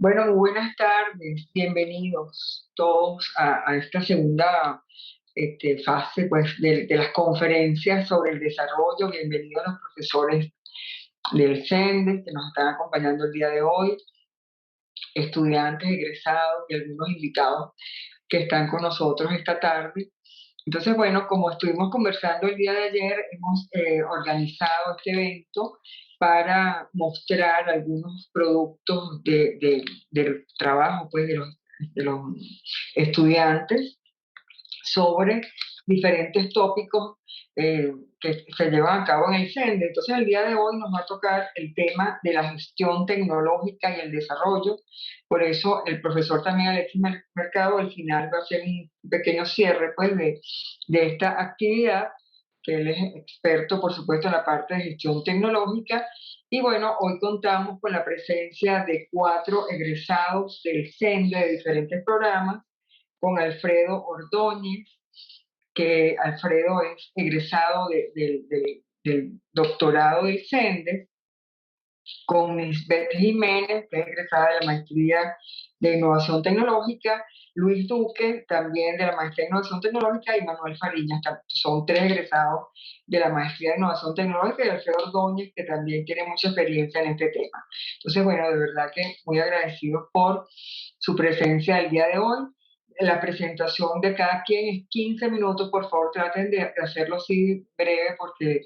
Bueno, muy buenas tardes, bienvenidos todos a esta segunda fase pues, de las conferencias sobre el desarrollo. Bienvenidos los profesores del CENDES que nos están acompañando el día de hoy, estudiantes egresados y algunos invitados que están con nosotros esta tarde. Entonces, bueno, como estuvimos conversando el día de ayer, hemos organizado este evento para mostrar algunos productos del trabajo pues, de los estudiantes sobre diferentes tópicos que se llevan a cabo en el CENDE. Entonces, el día de hoy nos va a tocar el tema de la gestión tecnológica y el desarrollo. Por eso, el profesor también Alexis Mercado, al final va a hacer un pequeño cierre pues, de esta actividad, que él es experto, por supuesto, en la parte de gestión tecnológica. Y bueno, hoy contamos con la presencia de 4 egresados del CENDE de diferentes programas, con Alfredo Ordóñez, que Alfredo es egresado del doctorado del CENDE, con Lisbeth Jiménez, que es egresada de la maestría de Innovación Tecnológica, Luis Duque, también de la maestría de Innovación Tecnológica, y Manuel Fariñas, son 3 egresados de la maestría de Innovación Tecnológica, y Alfredo Ordóñez, que también tiene mucha experiencia en este tema. Entonces, bueno, de verdad que muy agradecidos por su presencia el día de hoy. La presentación de cada quien es 15 minutos, por favor traten de hacerlo así breve porque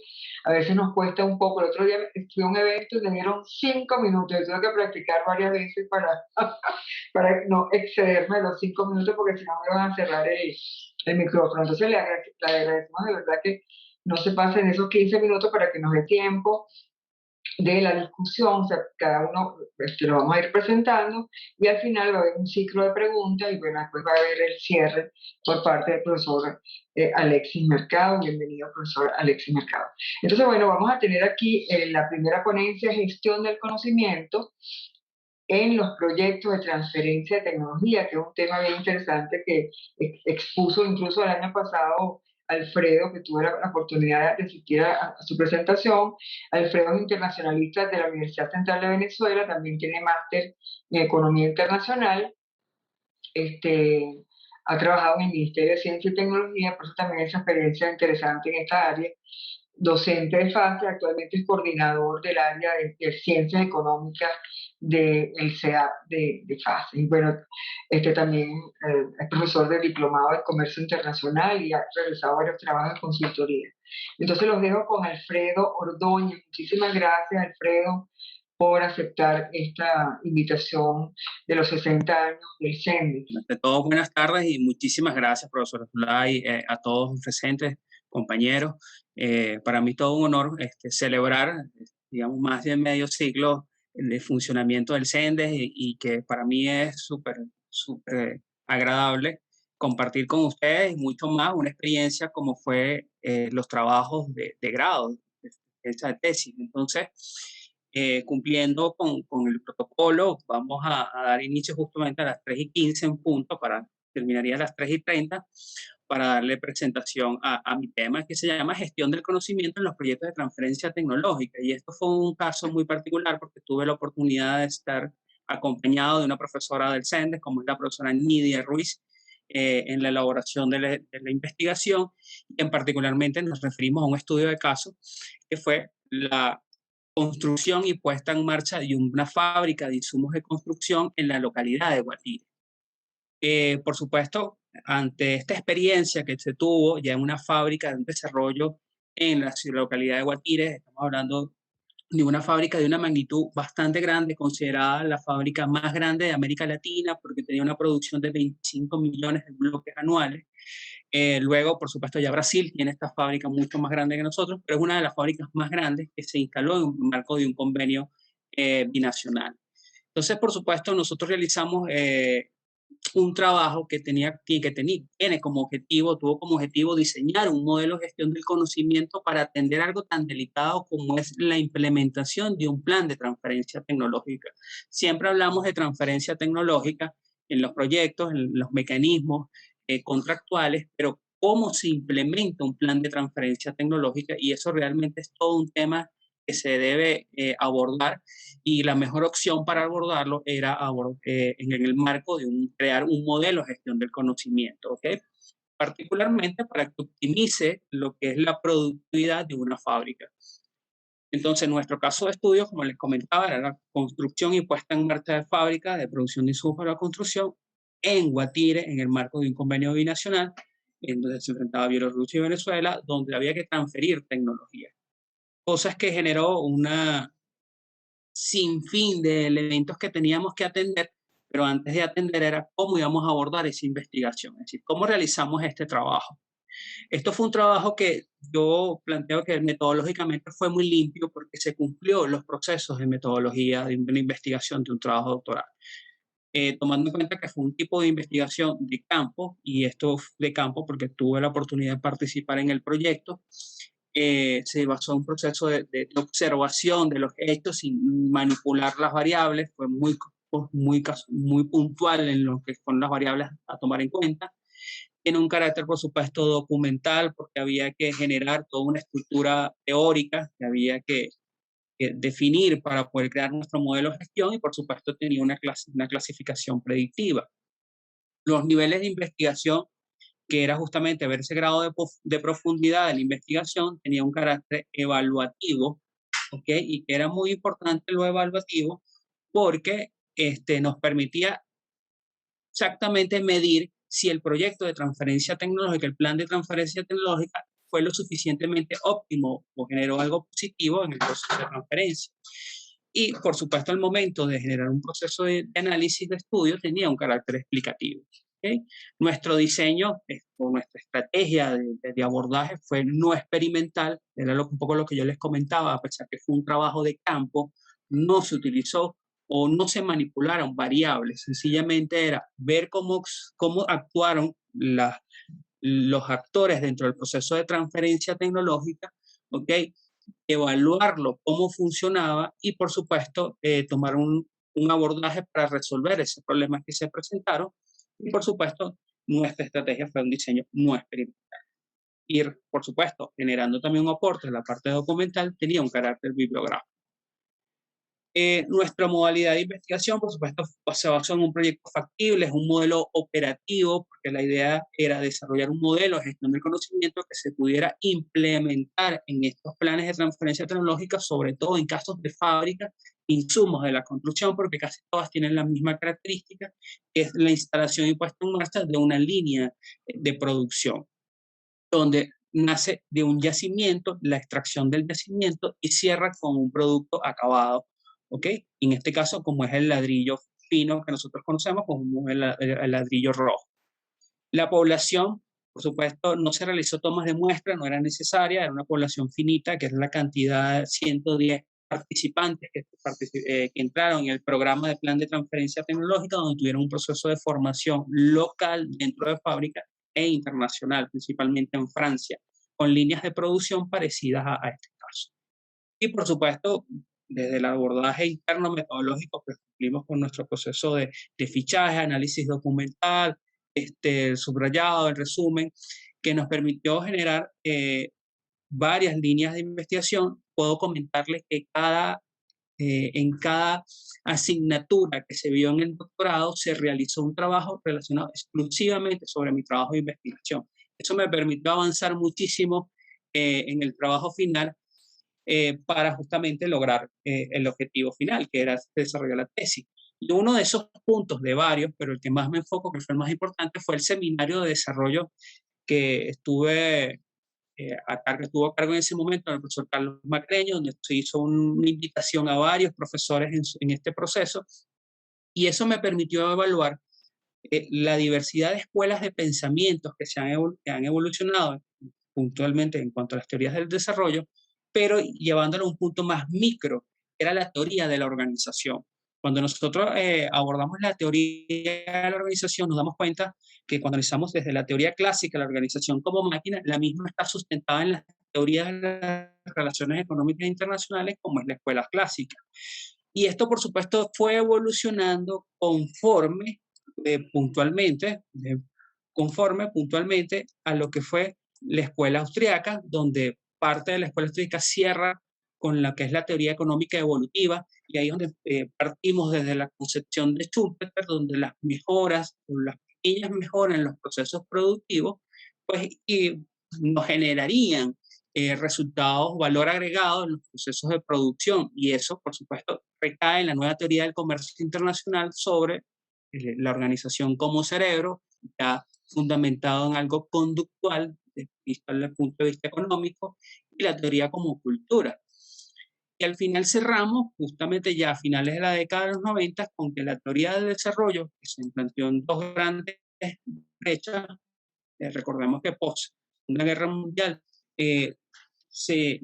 a veces nos cuesta un poco. El otro día fui a un evento y me dieron 5 minutos, yo tuve que practicar varias veces para no excederme de los 5 minutos porque si no me van a cerrar el micrófono. Entonces le agradecemos de verdad que no se pasen esos 15 minutos para que nos dé tiempo de la discusión. O sea, cada uno lo vamos a ir presentando y al final va a haber un ciclo de preguntas y bueno, después va a haber el cierre por parte del profesor Alexis Mercado. Bienvenido, profesor Alexis Mercado. Entonces, bueno, vamos a tener aquí la primera ponencia, gestión del conocimiento en los proyectos de transferencia de tecnología, que es un tema bien interesante que expuso incluso el año pasado Alfredo, que tuve la oportunidad de asistir a su presentación. Alfredo es internacionalista de la Universidad Central de Venezuela, también tiene máster en Economía Internacional, este, ha trabajado en el Ministerio de Ciencia y Tecnología, por eso también esa experiencia interesante en esta área. Docente de FASE, actualmente es coordinador del área de Ciencias Económicas del CEAP de FASE. Y bueno, también es profesor de Diplomado de Comercio Internacional y ha realizado varios trabajos de consultoría. Entonces los dejo con Alfredo Ordóñez. Muchísimas gracias, Alfredo, por aceptar esta invitación de los 60 años del CENDE. Ante todo, buenas tardes y muchísimas gracias, profesor Zulay, a todos los presentes, compañeros. Para mí todo un honor celebrar, digamos, más de medio siglo de funcionamiento del CENDES y que para mí es súper agradable compartir con ustedes y mucho más una experiencia como fue los trabajos de grado, de esa tesis. Entonces, cumpliendo con el protocolo, vamos a dar inicio justamente a las 3:15 en punto, terminaría a las 3:30, para darle presentación a mi tema, que se llama Gestión del Conocimiento en los Proyectos de Transferencia Tecnológica. Y esto fue un caso muy particular porque tuve la oportunidad de estar acompañado de una profesora del CENDES, como es la profesora Nidia Ruiz, en la elaboración de la investigación. Y en particularmente nos referimos a un estudio de caso que fue la construcción y puesta en marcha de una fábrica de insumos de construcción en la localidad de Guatire. Por supuesto, ante esta experiencia que se tuvo ya en una fábrica de un desarrollo en la localidad de Guatire, estamos hablando de una fábrica de una magnitud bastante grande, considerada la fábrica más grande de América Latina, porque tenía una producción de 25 millones de bloques anuales. Luego, por supuesto, ya Brasil tiene esta fábrica mucho más grande que nosotros, pero es una de las fábricas más grandes que se instaló en un marco de un convenio binacional. Entonces, por supuesto, nosotros realizamos un trabajo tiene como objetivo, tuvo como objetivo diseñar un modelo de gestión del conocimiento para atender algo tan delicado como es la implementación de un plan de transferencia tecnológica. Siempre hablamos de transferencia tecnológica en los proyectos, en los mecanismos contractuales, pero cómo se implementa un plan de transferencia tecnológica, y eso realmente es todo un tema que se debe abordar, y la mejor opción para abordarlo era en el marco de crear un modelo de gestión del conocimiento, ¿ok? Particularmente para que optimice lo que es la productividad de una fábrica. Entonces, en nuestro caso de estudio, como les comentaba, era la construcción y puesta en marcha de fábricas de producción de insumos para la construcción en Guatire, en el marco de un convenio binacional, en donde se enfrentaba Bielorrusia y Venezuela, donde había que transferir tecnología. Cosas que generó una sinfín de elementos que teníamos que atender, pero antes de atender era cómo íbamos a abordar esa investigación, es decir, cómo realizamos este trabajo. Esto fue un trabajo que yo planteo que metodológicamente fue muy limpio porque se cumplió los procesos de metodología de una investigación de un trabajo doctoral. Tomando en cuenta que fue un tipo de investigación de campo, y esto de campo porque tuve la oportunidad de participar en el proyecto, se basó en un proceso de observación de los hechos sin manipular las variables, fue muy puntual en lo que son las variables a tomar en cuenta. Tiene un carácter, por supuesto, documental, porque había que generar toda una estructura teórica que había que definir para poder crear nuestro modelo de gestión, y por supuesto tenía una clasificación predictiva. Los niveles de investigación, que era justamente ver ese grado de profundidad de la investigación, tenía un carácter evaluativo, ¿ok? Y que era muy importante lo evaluativo porque nos permitía exactamente medir si el proyecto de transferencia tecnológica, el plan de transferencia tecnológica, fue lo suficientemente óptimo o generó algo positivo en el proceso de transferencia. Y, por supuesto, al momento de generar un proceso de análisis de estudio, tenía un carácter explicativo. ¿Okay? Nuestro diseño o nuestra estrategia de abordaje fue no experimental, era un poco lo que yo les comentaba, a pesar que fue un trabajo de campo, no se utilizó o no se manipularon variables, sencillamente era ver cómo actuaron los actores dentro del proceso de transferencia tecnológica, ¿ok? Evaluarlo, cómo funcionaba y, por supuesto, tomar un abordaje para resolver esos problemas que se presentaron. Y, por supuesto, nuestra estrategia fue un diseño no experimental. Ir, por supuesto, generando también un aporte en la parte documental, tenía un carácter bibliográfico. Nuestra modalidad de investigación, por supuesto, se basó en un proyecto factible, es un modelo operativo, porque la idea era desarrollar un modelo de gestión del conocimiento que se pudiera implementar en estos planes de transferencia tecnológica, sobre todo en casos de fábricas, insumos de la construcción, porque casi todas tienen la misma característica, que es la instalación y puesta en marcha de una línea de producción, donde nace de un yacimiento, la extracción del yacimiento y cierra con un producto acabado. ¿Ok? En este caso, como es el ladrillo fino que nosotros conocemos como el ladrillo rojo. La población, por supuesto, no se realizó tomas de muestra, no era necesaria, era una población finita, que es la cantidad de 110 participantes que entraron en el programa de plan de transferencia tecnológica, donde tuvieron un proceso de formación local dentro de fábrica e internacional, principalmente en Francia, con líneas de producción parecidas a este caso. Y, por supuesto, desde el abordaje interno metodológico, pues cumplimos con nuestro proceso de fichaje, análisis documental, el subrayado, el resumen, que nos permitió generar varias líneas de investigación. Puedo comentarles que en cada asignatura que se vio en el doctorado se realizó un trabajo relacionado exclusivamente sobre mi trabajo de investigación. Eso me permitió avanzar muchísimo en el trabajo final, para justamente lograr el objetivo final, que era desarrollar la tesis. Y uno de esos puntos, de varios, pero el que más me enfoco, que fue el más importante, fue el seminario de desarrollo que estuvo a cargo en ese momento el profesor Carlos Macreño, donde se hizo una invitación a varios profesores en este proceso, y eso me permitió evaluar la diversidad de escuelas de pensamientos que que han evolucionado puntualmente en cuanto a las teorías del desarrollo, pero llevándolo a un punto más micro, que era la teoría de la organización. Cuando nosotros abordamos la teoría de la organización, nos damos cuenta que cuando analizamos desde la teoría clásica, la organización como máquina, la misma está sustentada en las teorías de las relaciones económicas internacionales, como es la escuela clásica. Y esto, por supuesto, fue evolucionando conforme puntualmente a lo que fue la escuela austriaca, donde parte de la escuela austríaca cierra con la que es la teoría económica evolutiva, y ahí es donde partimos desde la concepción de Schumpeter, donde las mejoras, o las pequeñas mejoras en los procesos productivos, pues nos generarían resultados, valor agregado en los procesos de producción, y eso, por supuesto, recae en la nueva teoría del comercio internacional sobre la organización como cerebro, ya fundamentado en algo conductual, visto desde el punto de vista económico, y la teoría como cultura. Y al final cerramos, justamente ya a finales de la década de los 90, con que la teoría del desarrollo, que se planteó en dos grandes brechas, recordemos que post una guerra mundial, se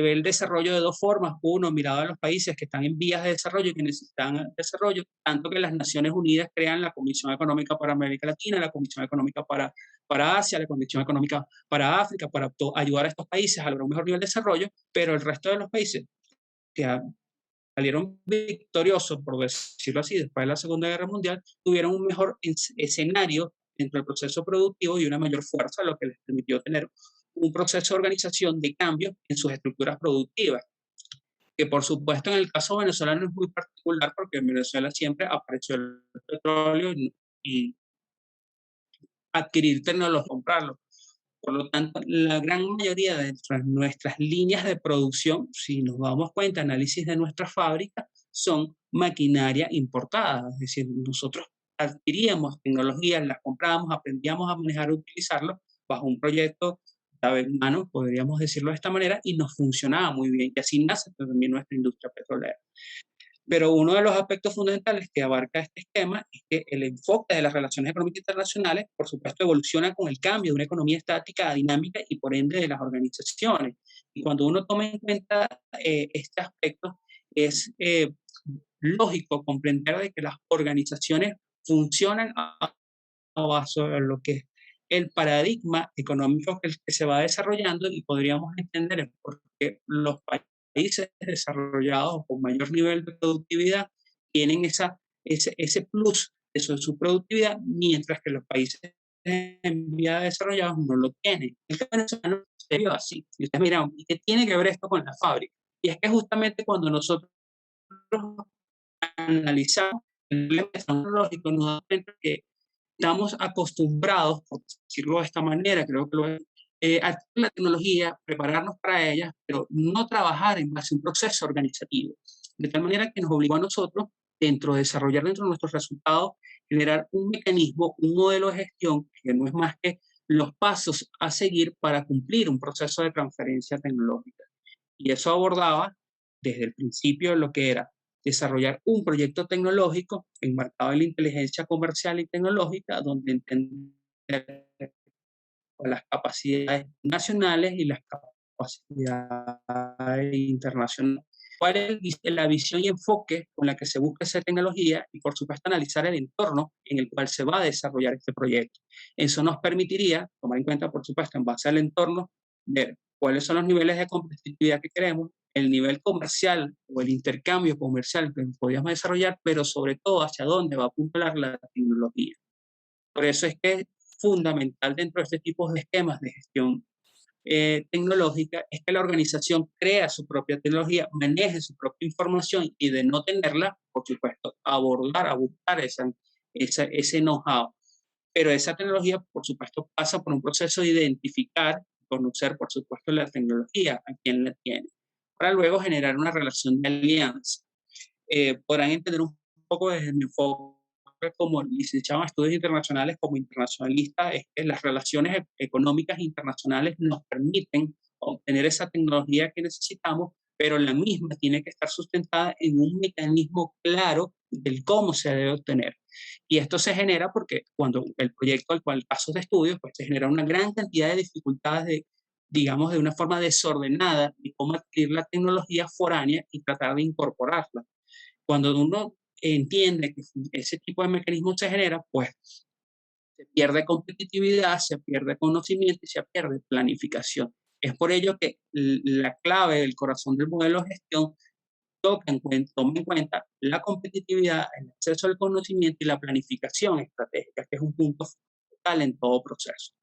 ve el desarrollo de dos formas. Uno, mirado a los países que están en vías de desarrollo y que necesitan desarrollo, tanto que las Naciones Unidas crean la Comisión Económica para América Latina, la Comisión Económica para Asia, la Comisión Económica para África, para ayudar a estos países a lograr un mejor nivel de desarrollo, pero el resto de los países que salieron victoriosos, por decirlo así, después de la Segunda Guerra Mundial, tuvieron un mejor escenario dentro del proceso productivo y una mayor fuerza, lo que les permitió tener un proceso de organización de cambio en sus estructuras productivas, que por supuesto en el caso venezolano es muy particular porque en Venezuela siempre apareció el petróleo y adquirir tecnología, comprarlo. Por lo tanto, la gran mayoría de nuestras líneas de producción, si nos damos cuenta, análisis de nuestras fábricas, son maquinaria importada. Es decir, nosotros adquiríamos tecnologías, las comprábamos, aprendíamos a manejar y utilizarlo bajo un proyecto de mano, podríamos decirlo de esta manera, y nos funcionaba muy bien. Y así nace también nuestra industria petrolera. Pero uno de los aspectos fundamentales que abarca este esquema es que el enfoque de las relaciones económicas internacionales, por supuesto, evoluciona con el cambio de una economía estática a dinámica y por ende de las organizaciones. Y cuando uno toma en cuenta este aspecto, es lógico comprender de que las organizaciones funcionan a base de lo que es el paradigma económico que se va desarrollando, y podríamos entender por qué los países desarrollados con mayor nivel de productividad tienen ese plus de su productividad, mientras que los países en vías desarrollados no lo tienen. El caso venezolano se vio así. Y ustedes miran, ¿y qué tiene que ver esto con la fábrica? Y es que justamente cuando nosotros analizamos el problema tecnológico, nos damos cuenta que estamos acostumbrados, por decirlo de esta manera, creo que lo es, a la tecnología, prepararnos para ella, pero no trabajar en base a un proceso organizativo. De tal manera que nos obligó a nosotros, desarrollar dentro de nuestros resultados, generar un mecanismo, un modelo de gestión que no es más que los pasos a seguir para cumplir un proceso de transferencia tecnológica. Y eso abordaba desde el principio lo que era desarrollar un proyecto tecnológico enmarcado en la inteligencia comercial y tecnológica, donde entender las capacidades nacionales y las capacidades internacionales. ¿Cuál es la visión y enfoque con la que se busca esa tecnología? Y por supuesto analizar el entorno en el cual se va a desarrollar este proyecto. Eso nos permitiría tomar en cuenta, por supuesto, en base al entorno, ver cuáles son los niveles de competitividad que queremos, el nivel comercial o el intercambio comercial que podríamos desarrollar, pero sobre todo hacia dónde va a apuntar la tecnología. Por eso es que es fundamental dentro de este tipo de esquemas de gestión tecnológica es que la organización crea su propia tecnología, maneje su propia información y de no tenerla, por supuesto, abordar, a buscar ese know-how. Pero esa tecnología, por supuesto, pasa por un proceso de identificar, conocer, por supuesto, la tecnología, a quién la tiene, para luego generar una relación de alianza. Podrán entender un poco desde mi enfoque como licenciado en estudios internacionales, como internacionalista, es que las relaciones económicas internacionales nos permiten obtener esa tecnología que necesitamos, pero la misma tiene que estar sustentada en un mecanismo claro del cómo se debe obtener. Y esto se genera porque cuando el proyecto al cual casos de estudios, pues se genera una gran cantidad de dificultades digamos, de una forma desordenada de cómo adquirir la tecnología foránea y tratar de incorporarla. Cuando uno entiende que ese tipo de mecanismo se genera, pues se pierde competitividad, se pierde conocimiento y se pierde planificación. Es por ello que la clave, el corazón del modelo de gestión toma en cuenta la competitividad, el acceso al conocimiento y la planificación estratégica, que es un punto fundamental en todo proceso.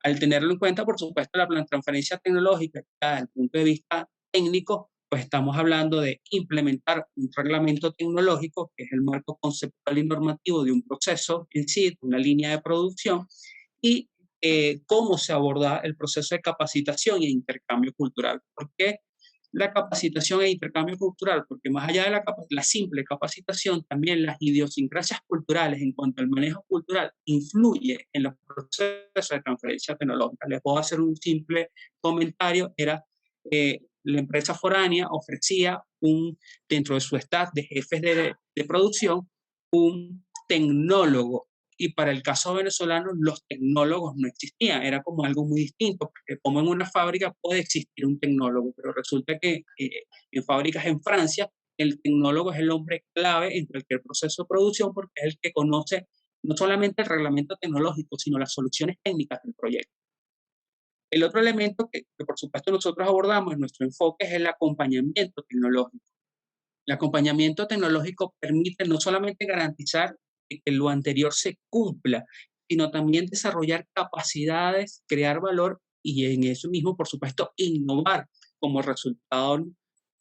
Al tenerlo en cuenta, por supuesto, la transferencia tecnológica, desde el punto de vista técnico, pues estamos hablando de implementar un reglamento tecnológico, que es el marco conceptual y normativo de un proceso en sí, de una línea de producción, y cómo se aborda el proceso de capacitación e intercambio cultural. ¿Por qué la capacitación e intercambio cultural? Porque más allá de la simple capacitación, también las idiosincrasias culturales en cuanto al manejo cultural influye en los procesos de transferencia tecnológica. Les puedo hacer un simple comentario, era la empresa foránea ofrecía dentro de su staff de jefes de producción, un tecnólogo, y para el caso venezolano los tecnólogos no existían, era como algo muy distinto, porque como en una fábrica puede existir un tecnólogo, pero resulta que en fábricas en Francia el tecnólogo es el hombre clave en cualquier proceso de producción porque es el que conoce no solamente el reglamento tecnológico, sino las soluciones técnicas del proyecto. El otro elemento que por supuesto nosotros abordamos en nuestro enfoque es el acompañamiento tecnológico. El acompañamiento tecnológico permite no solamente garantizar que lo anterior se cumpla, sino también desarrollar capacidades, crear valor y en eso mismo, por supuesto, innovar como resultado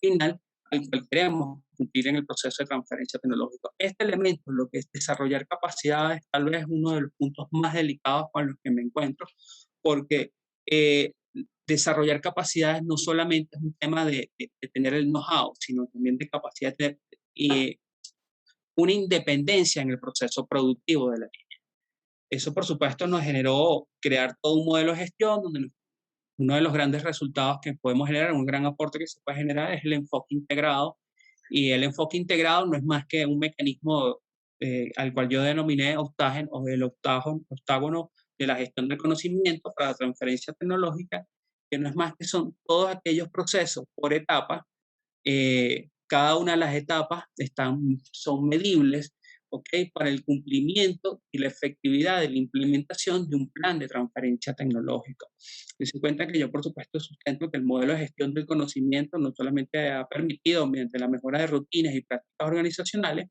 final al cual queremos cumplir en el proceso de transferencia tecnológica. Este elemento, lo que es desarrollar capacidades, tal vez es uno de los puntos más delicados con los que me encuentro, porque eh, desarrollar capacidades no solamente es un tema de tener el know-how, sino también de capacidad de tener una independencia en el proceso productivo de la línea. Eso, por supuesto, nos generó crear todo un modelo de gestión donde uno de los grandes resultados que podemos generar, un gran aporte que se puede generar es el enfoque integrado. Y el enfoque integrado no es más que un mecanismo al cual yo denominé octágono o el octágono de la gestión del conocimiento para la transferencia tecnológica, que no es más que son todos aquellos procesos por etapas. Cada una de las etapas son medibles, ¿ok? Para el cumplimiento y la efectividad de la implementación de un plan de transferencia tecnológica. Se cuenta que yo, por supuesto, sustento que el modelo de gestión del conocimiento no solamente ha permitido, mediante la mejora de rutinas y prácticas organizacionales,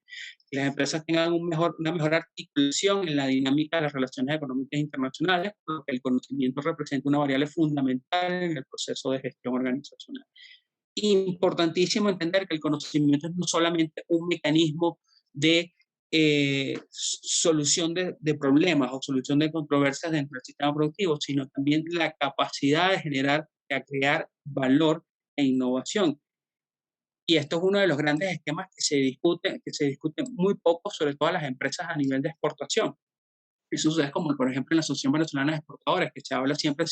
que las empresas tengan una mejor articulación en la dinámica de las relaciones económicas internacionales, porque el conocimiento representa una variable fundamental en el proceso de gestión organizacional. Importantísimo entender que el conocimiento es no solamente un mecanismo de solución de problemas o solución de controversias dentro del sistema productivo, sino también la capacidad de generar, de crear valor e innovación. Y esto es uno de los grandes esquemas que se discute muy poco, sobre todo a las empresas a nivel de exportación. Eso sucede como, por ejemplo, en la Asociación Venezolana de Exportadores, que se habla siempre,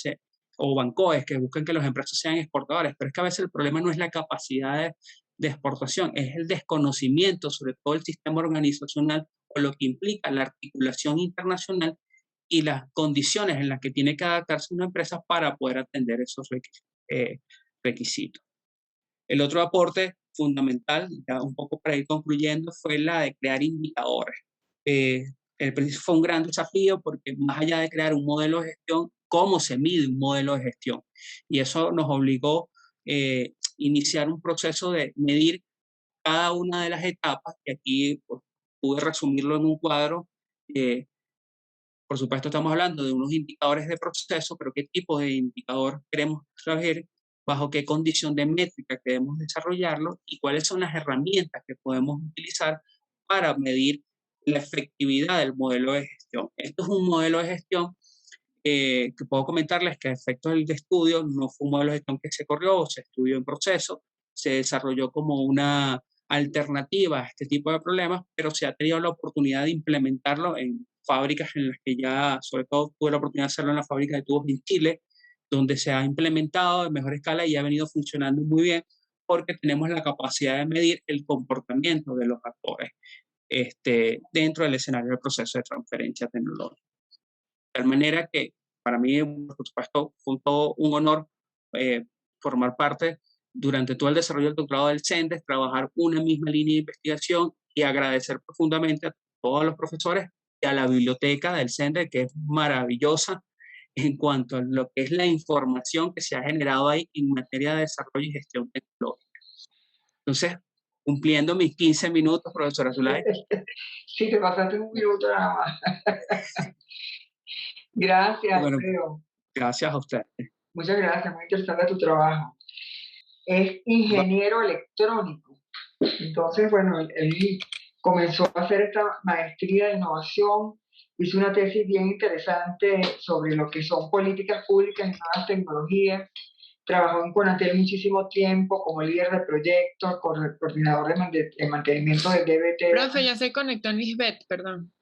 o Bancoes, que buscan que las empresas sean exportadores, pero es que a veces el problema no es la capacidad de exportación, es el desconocimiento sobre todo el sistema organizacional o lo que implica la articulación internacional y las condiciones en las que tiene que adaptarse una empresa para poder atender esos requisitos. El otro aporte fundamental, ya un poco para ir concluyendo, fue la de crear indicadores. Eh, fue un gran desafío porque más allá de crear un modelo de gestión, ¿cómo se mide un modelo de gestión? Y eso nos obligó a iniciar un proceso de medir cada una de las etapas, que aquí pues, pude resumirlo en un cuadro. eh, por supuesto, estamos hablando de unos indicadores de proceso, pero ¿qué tipo de indicador queremos saber? ¿Bajo qué condición de métrica queremos desarrollarlo? ¿Y cuáles son las herramientas que podemos utilizar para medir la efectividad del modelo de gestión? Esto es un modelo de gestión que puedo comentarles que a efectos del estudio no fue un modelo de gestión que se corrió, se estudió en proceso, se desarrolló como una alternativa a este tipo de problemas, pero se ha tenido la oportunidad de implementarlo en fábricas en las que ya, sobre todo tuve la oportunidad de hacerlo en la fábrica de tubos en Chile, donde se ha implementado en mejor escala y ha venido funcionando muy bien porque tenemos la capacidad de medir el comportamiento de los actores dentro del escenario del proceso de transferencia tecnológica. De tal manera que para mí, por supuesto, fue todo un honor formar parte durante todo el desarrollo del doctorado del CENDES, trabajar una misma línea de investigación y agradecer profundamente a todos los profesores y a la biblioteca del CENDES, que es maravillosa en cuanto a lo que es la información que se ha generado ahí en materia de desarrollo y gestión tecnológica. Entonces, cumpliendo mis 15 minutos, profesora Zulay. Sí, te pasaste un minuto nada más. Gracias, Bueno, Alfredo. gracias a usted. Muchas gracias, muy interesante tu trabajo. es ingeniero electrónico. Entonces, bueno, él comenzó a hacer esta maestría de innovación, hizo una tesis bien interesante sobre lo que son políticas públicas y nuevas tecnologías. Trabajó en Conatel muchísimo tiempo como líder de proyectos, coordinador de mantenimiento del DBT. Profe, ya se conectó en Lisbeth, perdón.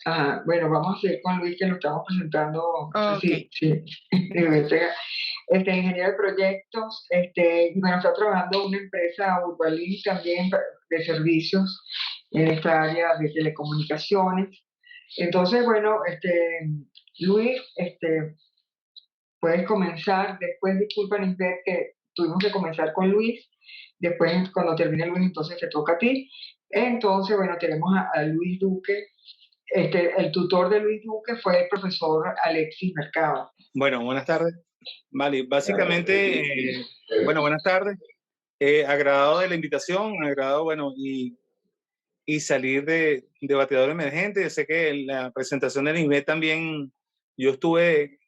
Ajá, bueno, vamos a seguir con Luis, que lo estamos presentando. Oh, Sí, sí. Ingeniero de proyectos, y bueno, está trabajando en una empresa Urbalink también de servicios en esta área de telecomunicaciones. Entonces, bueno, Luis, puedes comenzar. Después, disculpa, Lisbeth, que tuvimos que comenzar con Luis. Después, cuando termine Luis, entonces te toca a ti. Entonces, bueno, tenemos a Luis Duque. El tutor de Luis Duque fue el profesor Alexis Mercado. Bueno, buenas tardes. Vale, básicamente, bueno, buenas tardes. Agradado de la invitación, agradado, bueno, y salir de bateador emergente. Sé que en la presentación de Lisbeth también yo estuve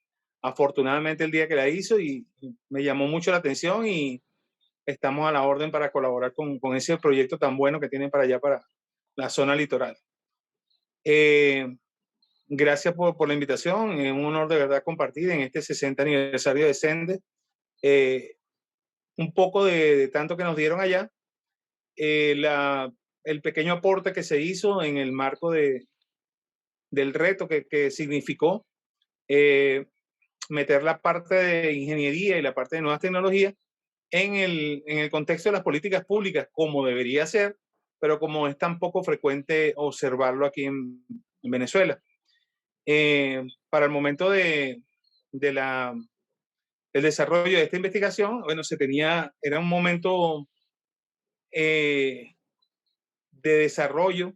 afortunadamente el día que la hizo y me llamó mucho la atención y estamos a la orden para colaborar con ese proyecto tan bueno que tienen para allá, para la zona litoral. Gracias por la invitación. Es un honor de verdad compartir en este 60 aniversario de Sende. Un poco de tanto que nos dieron allá. El pequeño aporte que se hizo en el marco del reto que significó meter la parte de ingeniería y la parte de nuevas tecnologías en el contexto de las políticas públicas, como debería ser, pero como es tan poco frecuente observarlo aquí en Venezuela. Para el momento del desarrollo de esta investigación, bueno, era un momento de desarrollo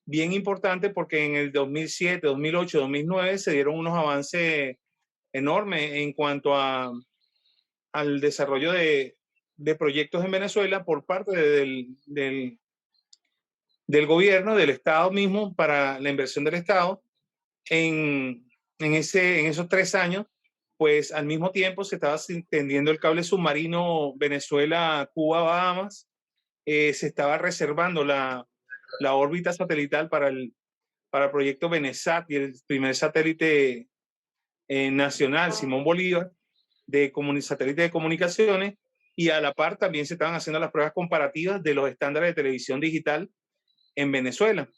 bien importante, porque en el 2007, 2008, 2009 se dieron unos avances enormes en cuanto al desarrollo de proyectos en Venezuela por parte del gobierno, del Estado mismo, para la inversión del Estado. En esos 3 años, pues al mismo tiempo se estaba tendiendo el cable submarino Venezuela-Cuba-Bahamas, se estaba reservando la órbita satelital para el proyecto Venesat y el primer satélite nacional, Simón Bolívar, satélite de comunicaciones, y a la par también se estaban haciendo las pruebas comparativas de los estándares de televisión digital en Venezuela.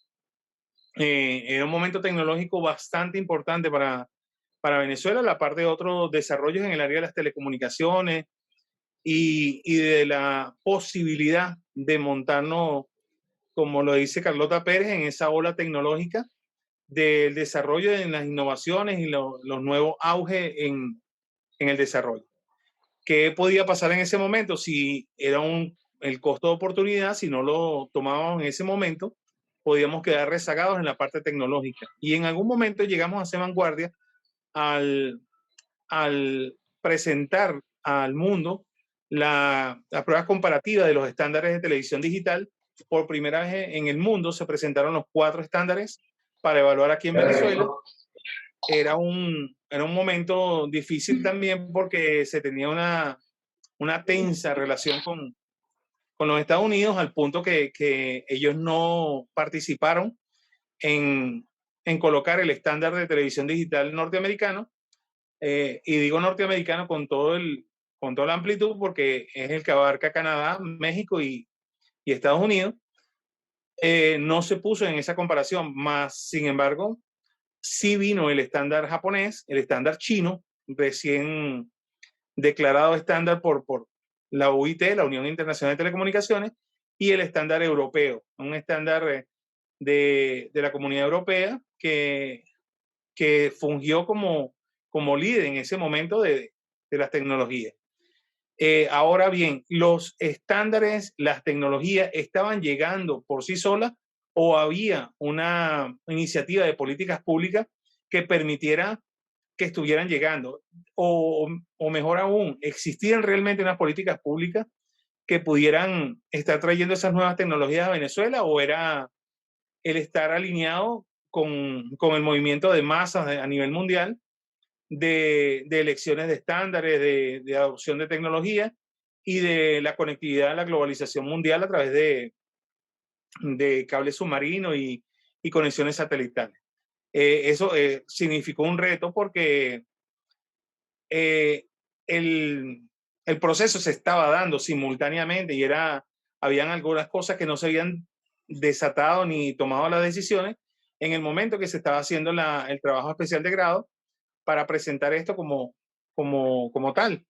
Era un momento tecnológico bastante importante para Venezuela, la parte de otros desarrollos en el área de las telecomunicaciones y de la posibilidad de montarnos, como lo dice Carlota Pérez, en esa ola tecnológica del desarrollo en las innovaciones y los nuevos auges en el desarrollo. ¿Qué podía pasar en ese momento? Si era el costo de oportunidad, si no lo tomábamos en ese momento, podíamos quedar rezagados en la parte tecnológica. Y en algún momento llegamos a ser vanguardia al presentar al mundo la prueba comparativa de los estándares de televisión digital. Por primera vez en el mundo se presentaron los 4 estándares para evaluar aquí en Venezuela. Era un momento difícil también, porque se tenía una tensa relación con los Estados Unidos, al punto que ellos no participaron en colocar el estándar de televisión digital norteamericano, y digo norteamericano con toda la amplitud, porque es el que abarca Canadá, México y Estados Unidos. No se puso en esa comparación, más sin embargo sí vino el estándar japonés, el estándar chino, recién declarado estándar por la UIT, la Unión Internacional de Telecomunicaciones, y el estándar europeo, un estándar de la Comunidad Europea que fungió como líder en ese momento de las tecnologías. Ahora bien, los estándares, las tecnologías estaban llegando por sí solas, o había una iniciativa de políticas públicas que permitiera que estuvieran llegando, o mejor aún, existían realmente unas políticas públicas que pudieran estar trayendo esas nuevas tecnologías a Venezuela, o era el estar alineado con el movimiento de masas a nivel mundial de elecciones de estándares, de adopción de tecnología, y de la conectividad, la globalización mundial a través de cables submarinos y conexiones satelitales. Eso significó un reto porque el proceso se estaba dando simultáneamente y habían algunas cosas que no se habían desatado ni tomado las decisiones en el momento que se estaba haciendo el trabajo especial de grado para presentar esto como tal,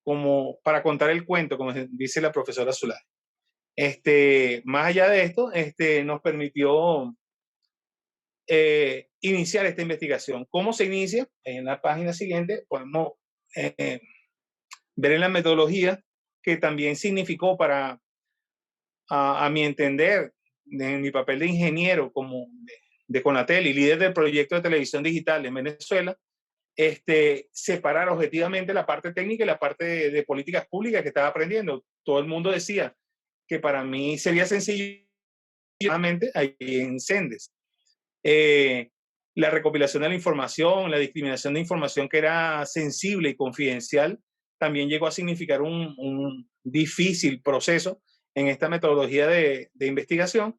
como para contar el cuento, como dice la profesora Zulay. Más allá de esto, nos permitió iniciar esta investigación. ¿Cómo se inicia? En la página siguiente podemos ver en la metodología que también significó a mi entender, en mi papel de ingeniero como de Conatel y líder del proyecto de televisión digital en Venezuela, separar objetivamente la parte técnica y la parte de políticas públicas que estaba aprendiendo. Todo el mundo decía que para mí sería sencillo ahí en Sendes. La recopilación de la información, la discriminación de información que era sensible y confidencial, también llegó a significar un difícil proceso en esta metodología de investigación,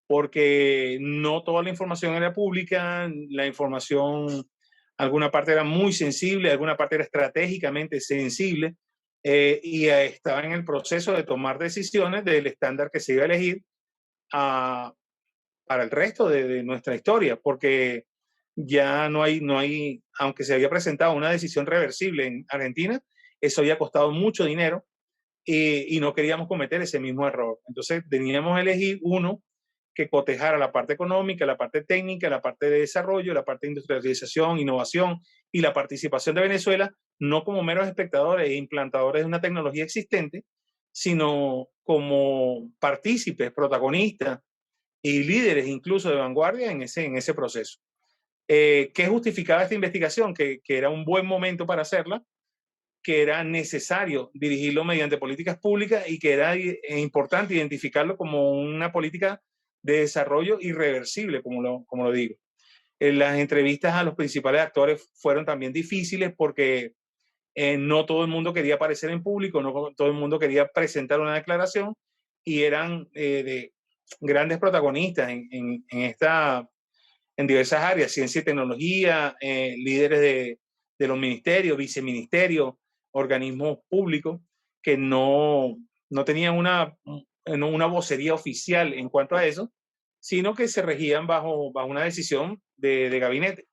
porque no toda la información era pública, la información, alguna parte era muy sensible, alguna parte era estratégicamente sensible, y estaba en el proceso de tomar decisiones del estándar que se iba a elegir para el resto de nuestra historia, porque ya no hay, aunque se había presentado una decisión reversible en Argentina, eso había costado mucho dinero y no queríamos cometer ese mismo error. Entonces teníamos que elegir uno que cotejara la parte económica, la parte técnica, la parte de desarrollo, la parte de industrialización, innovación y la participación de Venezuela, no como meros espectadores e implantadores de una tecnología existente, sino como partícipes, protagonistas y líderes incluso de vanguardia en ese proceso. ¿Qué justificaba esta investigación? Que era un buen momento para hacerla, que era necesario dirigirlo mediante políticas públicas y que era importante identificarlo como una política de desarrollo irreversible, como lo digo. Las entrevistas a los principales actores fueron también difíciles porque no todo el mundo quería aparecer en público, no todo el mundo quería presentar una declaración y eran de grandes protagonistas en diversas áreas, ciencia y tecnología, líderes de los ministerios, viceministerios, organismos públicos que no tenían una vocería oficial en cuanto a eso, sino que se regían bajo una decisión de gabinete.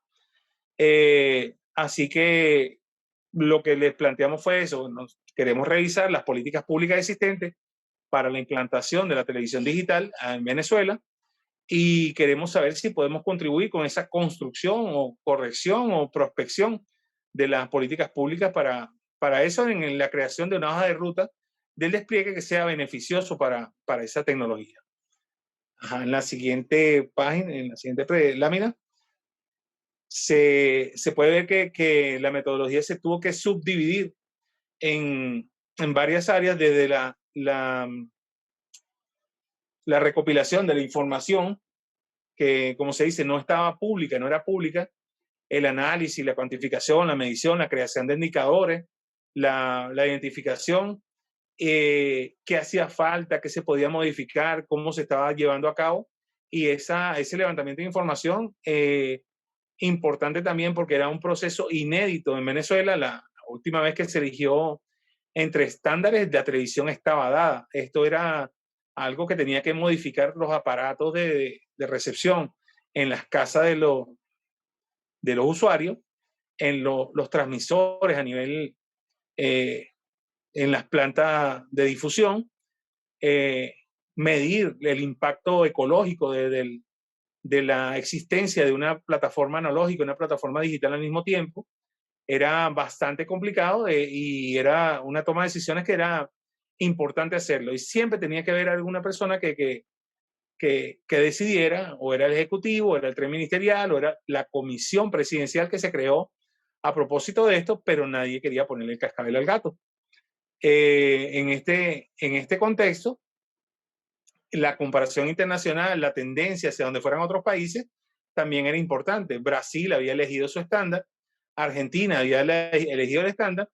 Así que lo que les planteamos fue eso, queremos revisar las políticas públicas existentes para la implantación de la televisión digital en Venezuela y queremos saber si podemos contribuir con esa construcción o corrección o prospección de las políticas públicas para eso en la creación de una hoja de ruta del despliegue que sea beneficioso para esa tecnología. En la siguiente página, en la siguiente lámina, se puede ver que la metodología se tuvo que subdividir en varias áreas, desde la recopilación de la información que, como se dice, no estaba pública, no era pública, el análisis, la cuantificación, la medición, la creación de indicadores, la identificación, qué hacía falta, qué se podía modificar, cómo se estaba llevando a cabo, y ese levantamiento de información, importante también porque era un proceso inédito en Venezuela. La última vez que se eligió entre estándares, la televisión estaba dada. Esto era algo que tenía que modificar los aparatos de recepción en las casas de los usuarios, en los transmisores a nivel, en las plantas de difusión, medir el impacto ecológico de la existencia de una plataforma analógica, una plataforma digital al mismo tiempo. Era bastante complicado y era una toma de decisiones que era importante hacerlo. Y siempre tenía que haber alguna persona que decidiera, o era el ejecutivo, o era el tren ministerial, o era la comisión presidencial que se creó a propósito de esto, pero nadie quería ponerle el cascabel al gato. En este contexto, la comparación internacional, la tendencia hacia donde fueran otros países, también era importante. Brasil había elegido su estándar, Argentina había elegido el estándar,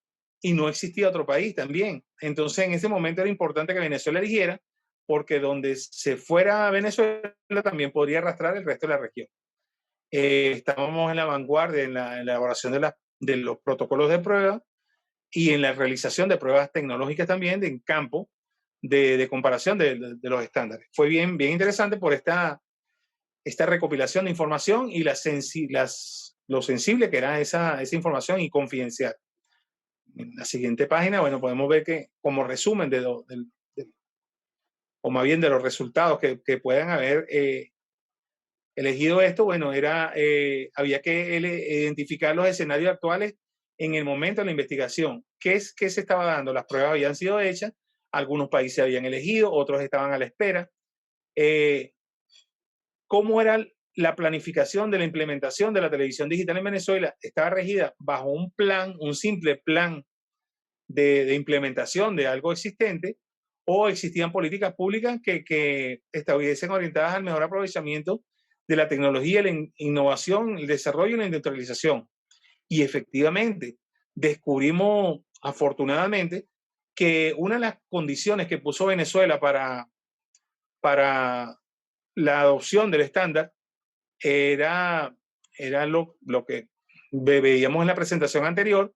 y no existía otro país también. Entonces, en ese momento era importante que Venezuela eligiera, porque donde se fuera a Venezuela también podría arrastrar el resto de la región. Estábamos en la vanguardia en la elaboración de los protocolos de prueba y en la realización de pruebas tecnológicas también en campo de comparación de los estándares. Fue bien interesante por esta recopilación de información y lo sensible que era esa información y confidencial. En la siguiente página, bueno, podemos ver que como resumen o más bien de los resultados que puedan haber elegido esto, bueno, había que identificar los escenarios actuales en el momento de la investigación. ¿Qué se estaba dando? Las pruebas habían sido hechas, algunos países habían elegido, otros estaban a la espera. ¿Cómo era la planificación de la implementación de la televisión digital en Venezuela? Estaba regida bajo un simple plan de implementación de algo existente, o existían políticas públicas que estuviesen orientadas al mejor aprovechamiento de la tecnología, la innovación, el desarrollo y la industrialización. Y efectivamente, descubrimos afortunadamente que una de las condiciones que puso Venezuela para la adopción del estándar era lo que veíamos en la presentación anterior,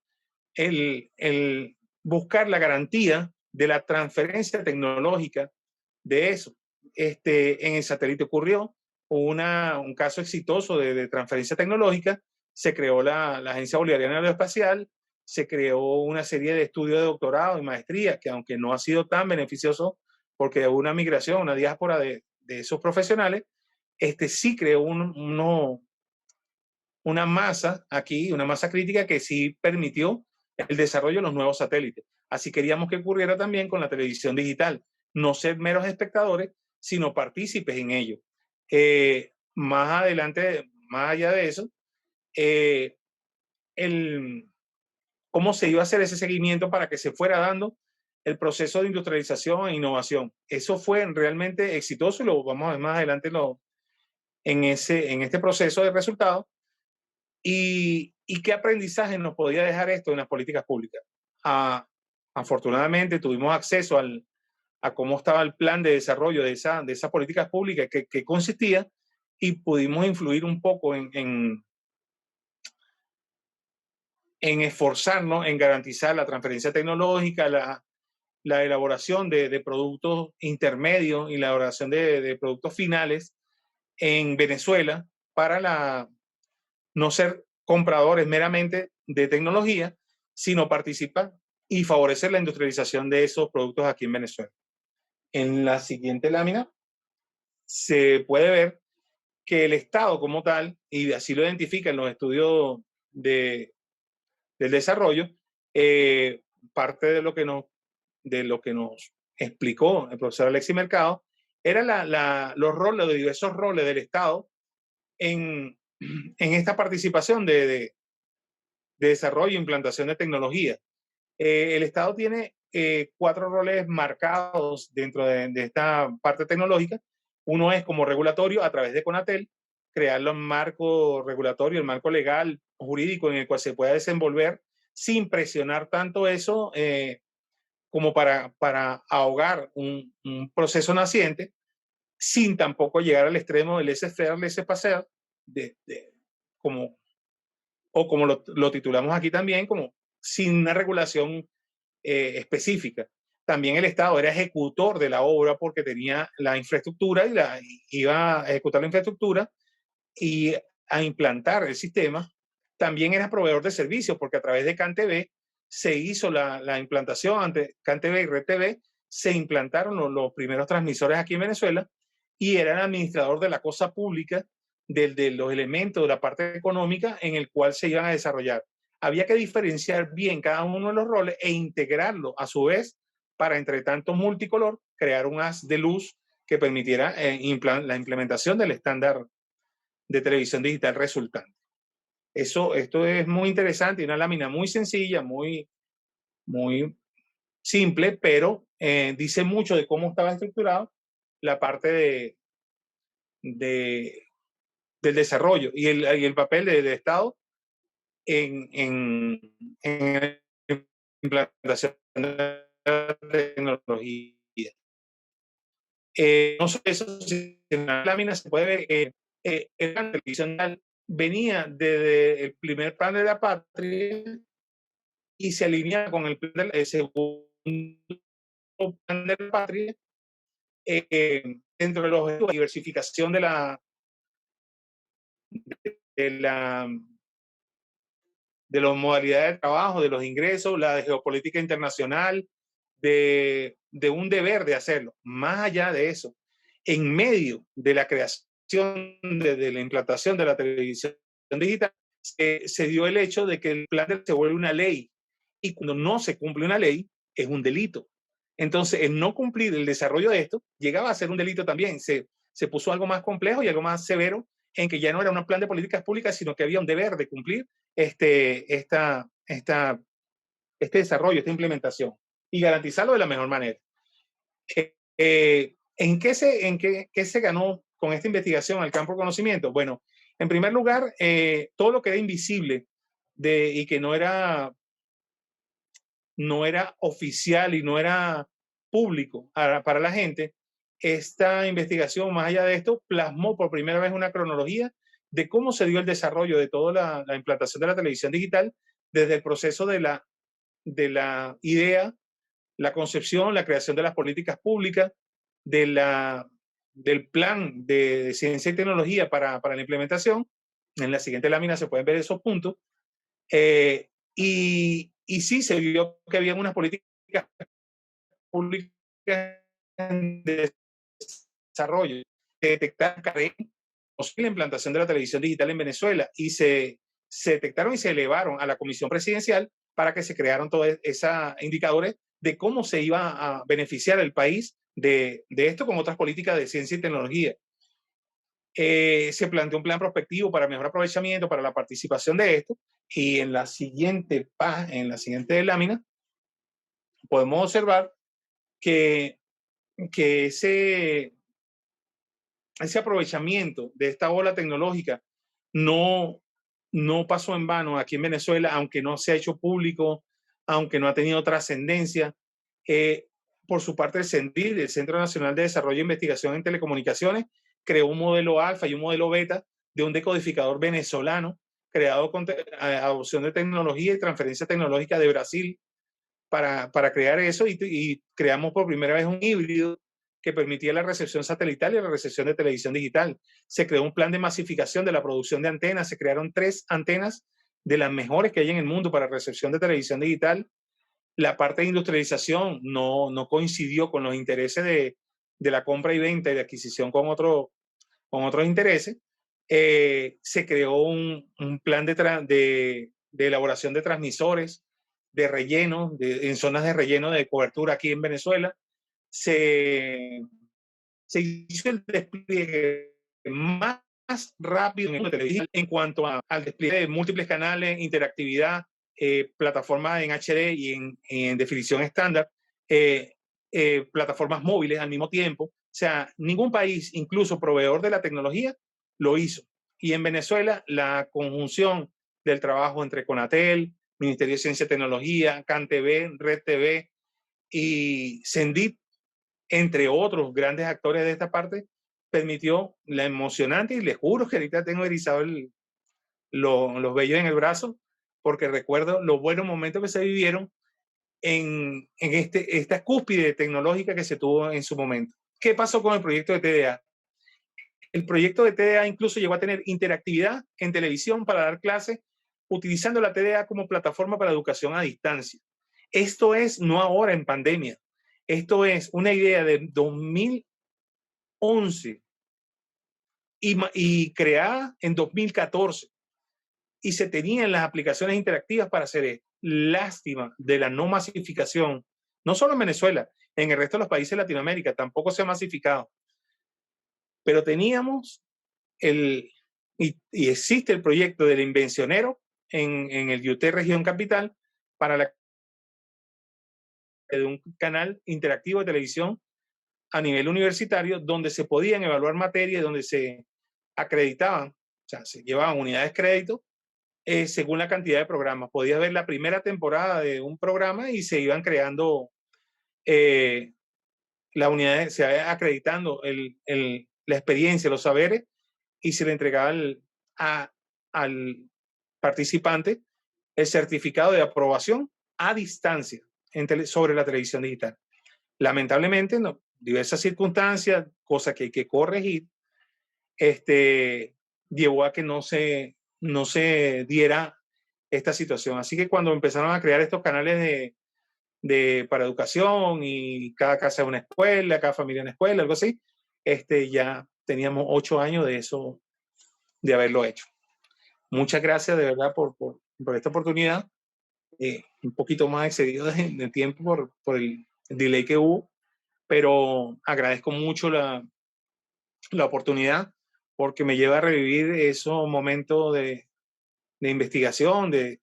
el buscar la garantía de la transferencia tecnológica de eso. En el satélite ocurrió un caso exitoso de transferencia tecnológica, se creó la Agencia Bolivariana Aeroespacial, se creó una serie de estudios de doctorado y maestría que, aunque no ha sido tan beneficioso porque hubo una migración, una diáspora de esos profesionales, sí creó una masa aquí, una masa crítica que sí permitió el desarrollo de los nuevos satélites. Así queríamos que ocurriera también con la televisión digital, no ser meros espectadores, sino partícipes en ello. Más adelante, más allá de eso, cómo se iba a hacer ese seguimiento para que se fuera dando el proceso de industrialización e innovación. Eso fue realmente exitoso y lo vamos a ver más adelante en este proceso de resultados. ¿Y qué aprendizaje nos podía dejar esto en las políticas públicas? Afortunadamente tuvimos acceso a cómo estaba el plan de desarrollo de esas políticas públicas, que consistía, y pudimos influir un poco en esforzarnos en garantizar la transferencia tecnológica, la elaboración de productos intermedios y la elaboración de productos finales en Venezuela para no ser compradores meramente de tecnología, sino participar y favorecer la industrialización de esos productos aquí en Venezuela. En la siguiente lámina se puede ver que el Estado como tal, y así lo identifican los estudios del desarrollo, parte de lo que nos explicó el profesor Alexis Mercado, era los diversos roles del Estado en esta participación de desarrollo e implantación de tecnología. El Estado tiene 4 roles marcados dentro de esta parte tecnológica. Uno es como regulatorio a través de CONATEL, crear el marco regulatorio, el marco legal, jurídico en el cual se pueda desenvolver sin presionar tanto eso como para ahogar un proceso naciente, sin tampoco llegar al extremo del laissez-faire, laissez-passer, como lo titulamos aquí también, como sin una regulación específica. También el Estado era ejecutor de la obra porque tenía la infraestructura y iba a ejecutar la infraestructura y a implantar el sistema. También era proveedor de servicios porque a través de CanTV se hizo la implantación, ante CanTV y RedTV se implantaron los primeros transmisores aquí en Venezuela, y era el administrador de la cosa pública, de los elementos de la parte económica en el cual se iban a desarrollar. Había que diferenciar bien cada uno de los roles e integrarlo a su vez para, entre tanto multicolor, crear un haz de luz que permitiera la implementación del estándar de televisión digital resultante. Esto es muy interesante y una lámina muy sencilla, muy simple, pero dice mucho de cómo estaba estructurado la parte del desarrollo y el papel del Estado en el implantación de la tecnología. No solo eso, sino en la lámina se puede ver el plan televisional venía desde el primer plan de la patria y se alinea con el segundo plan de la patria dentro de los objetivos de diversificación de las modalidades de trabajo, de los ingresos, la de geopolítica internacional, de un deber de hacerlo. Más allá de eso, en medio de la creación, de la implantación de la televisión digital, se dio el hecho de que el plan se vuelve una ley. Y cuando no se cumple una ley, es un delito. Entonces, el no cumplir el desarrollo de esto llegaba a ser un delito también. Se puso algo más complejo y algo más severo en que ya no era un plan de políticas públicas, sino que había un deber de cumplir este desarrollo, esta implementación y garantizarlo de la mejor manera. ¿En qué se ganó con esta investigación al campo de conocimiento? Bueno, en primer lugar, todo lo que era invisible y que no era oficial y no era público para la gente, esta investigación, más allá de esto, plasmó por primera vez una cronología de cómo se dio el desarrollo de toda la implantación de la televisión digital desde el proceso de la idea, la concepción, la creación de las políticas públicas, del plan de ciencia y tecnología para la implementación. En la siguiente lámina se pueden ver esos puntos. Y sí se vio que había unas políticas públicas de desarrollo que detectaron carencias en la implantación de la televisión digital en Venezuela y se detectaron y se elevaron a la Comisión Presidencial para que se crearan todos esos indicadores de cómo se iba a beneficiar el país de esto con otras políticas de ciencia y tecnología. Se planteó un plan prospectivo para mejor aprovechamiento, para la participación de esto, y en la siguiente lámina podemos observar que ese aprovechamiento de esta ola tecnológica no pasó en vano aquí en Venezuela, aunque no se ha hecho público, aunque no ha tenido trascendencia. Por su parte, el CENDID, el Centro Nacional de Desarrollo e Investigación en Telecomunicaciones, creó un modelo alfa y un modelo beta de un decodificador venezolano creado con adopción de tecnología y transferencia tecnológica de Brasil para crear eso, y creamos por primera vez un híbrido que permitía la recepción satelital y la recepción de televisión digital. Se creó un plan de masificación de la producción de antenas, se crearon 3 antenas de las mejores que hay en el mundo para recepción de televisión digital. La parte de industrialización no coincidió con los intereses de la compra y venta y de adquisición con otros intereses. Se creó un plan de elaboración de transmisores, de relleno, en zonas de relleno de cobertura aquí en Venezuela. Se hizo el despliegue más rápido en televisión en cuanto al despliegue de múltiples canales, interactividad, plataformas en HD y en definición estándar, plataformas móviles al mismo tiempo. O sea, ningún país, incluso proveedor de la tecnología, lo hizo. Y en Venezuela, la conjunción del trabajo entre Conatel, Ministerio de Ciencia y Tecnología, CanTV, Red TV y CENDIT, entre otros grandes actores de esta parte, permitió la emocionante, y les juro que ahorita tengo erizado los vellos en el brazo, porque recuerdo los buenos momentos que se vivieron en esta cúspide tecnológica que se tuvo en su momento. ¿Qué pasó con el proyecto de TDA? El proyecto de TDA incluso llegó a tener interactividad en televisión para dar clases, utilizando la TDA como plataforma para educación a distancia. Esto es no ahora en pandemia. Esto es una idea de 2011 y creada en 2014. Y se tenían las aplicaciones interactivas para hacer esto. Lástima de la no masificación, no solo en Venezuela, en el resto de los países de Latinoamérica tampoco se ha masificado. Pero teníamos y existe el proyecto del Invencionero en el IUT Región Capital para de un canal interactivo de televisión a nivel universitario, donde se podían evaluar materias, donde se acreditaban, o sea, se llevaban unidades de crédito según la cantidad de programas. Podías ver la primera temporada de un programa y se iban creando la unidad, se va acreditando la experiencia, los saberes, y se le entregaba al participante el certificado de aprobación a distancia sobre la televisión digital. Lamentablemente, no, diversas circunstancias, cosas que hay que corregir, llevó a que no se diera esta situación. Así que cuando empezaron a crear estos canales para educación y cada casa es una escuela, cada familia una escuela, algo así, ya teníamos 8 años de eso, de haberlo hecho. Muchas gracias de verdad por esta oportunidad. Un poquito más excedido de tiempo por el delay que hubo, pero agradezco mucho la oportunidad porque me lleva a revivir esos momentos de investigación, de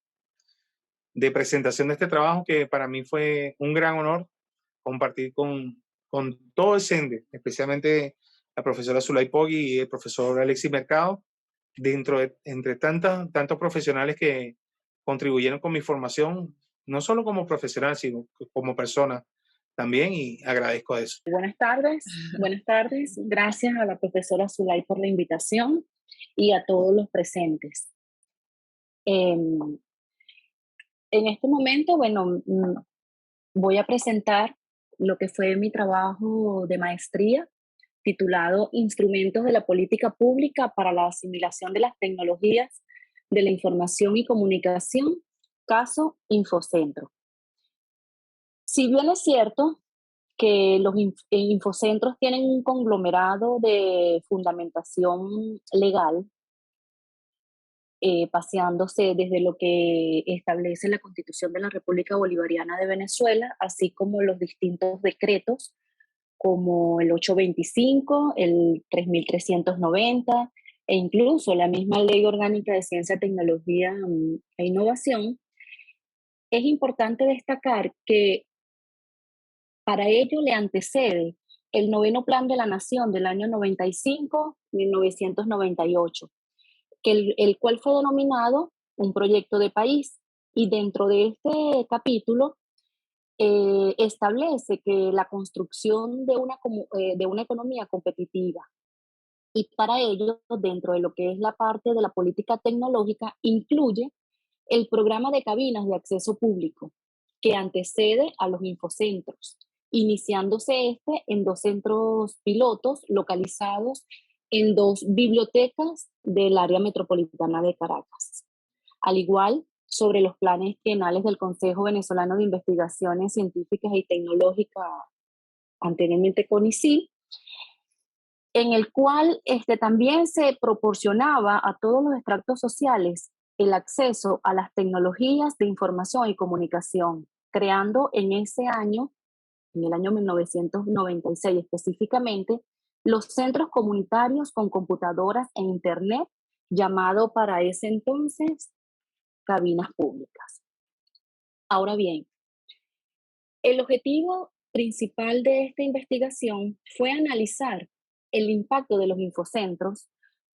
presentación de este trabajo que para mí fue un gran honor compartir con todo el CENDE, especialmente la profesora Zulay Poggi y el profesor Alexis Mercado, entre tantos profesionales que contribuyeron con mi formación, no solo como profesional, sino como persona también, y agradezco eso. Buenas tardes. Gracias a la profesora Zulay por la invitación y a todos los presentes. En este momento, bueno, voy a presentar lo que fue mi trabajo de maestría titulado Instrumentos de la Política Pública para la Asimilación de las Tecnologías de la Información y Comunicación, caso Infocentro. Si bien es cierto que los infocentros tienen un conglomerado de fundamentación legal, paseándose desde lo que establece la Constitución de la República Bolivariana de Venezuela, así como los distintos decretos, como el 825, el 3390, e incluso la misma Ley Orgánica de Ciencia, Tecnología e Innovación. Es importante destacar que para ello le antecede el 9º Plan de la Nación del año 95-1998, el cual fue denominado un proyecto de país. Y dentro de este capítulo establece que la construcción de una economía competitiva, y para ello, dentro de lo que es la parte de la política tecnológica, incluye el programa de cabinas de acceso público, que antecede a los infocentros, iniciándose en 2 centros pilotos localizados en 2 bibliotecas del área metropolitana de Caracas. Al igual, sobre los planes trienales del Consejo Venezolano de Investigaciones Científicas y Tecnológicas, anteriormente CONICIT, en el cual también se proporcionaba a todos los estratos sociales el acceso a las tecnologías de información y comunicación, creando en ese año, en el año 1996 específicamente, los centros comunitarios con computadoras e internet, llamado para ese entonces cabinas públicas. Ahora bien, el objetivo principal de esta investigación fue analizar el impacto de los infocentros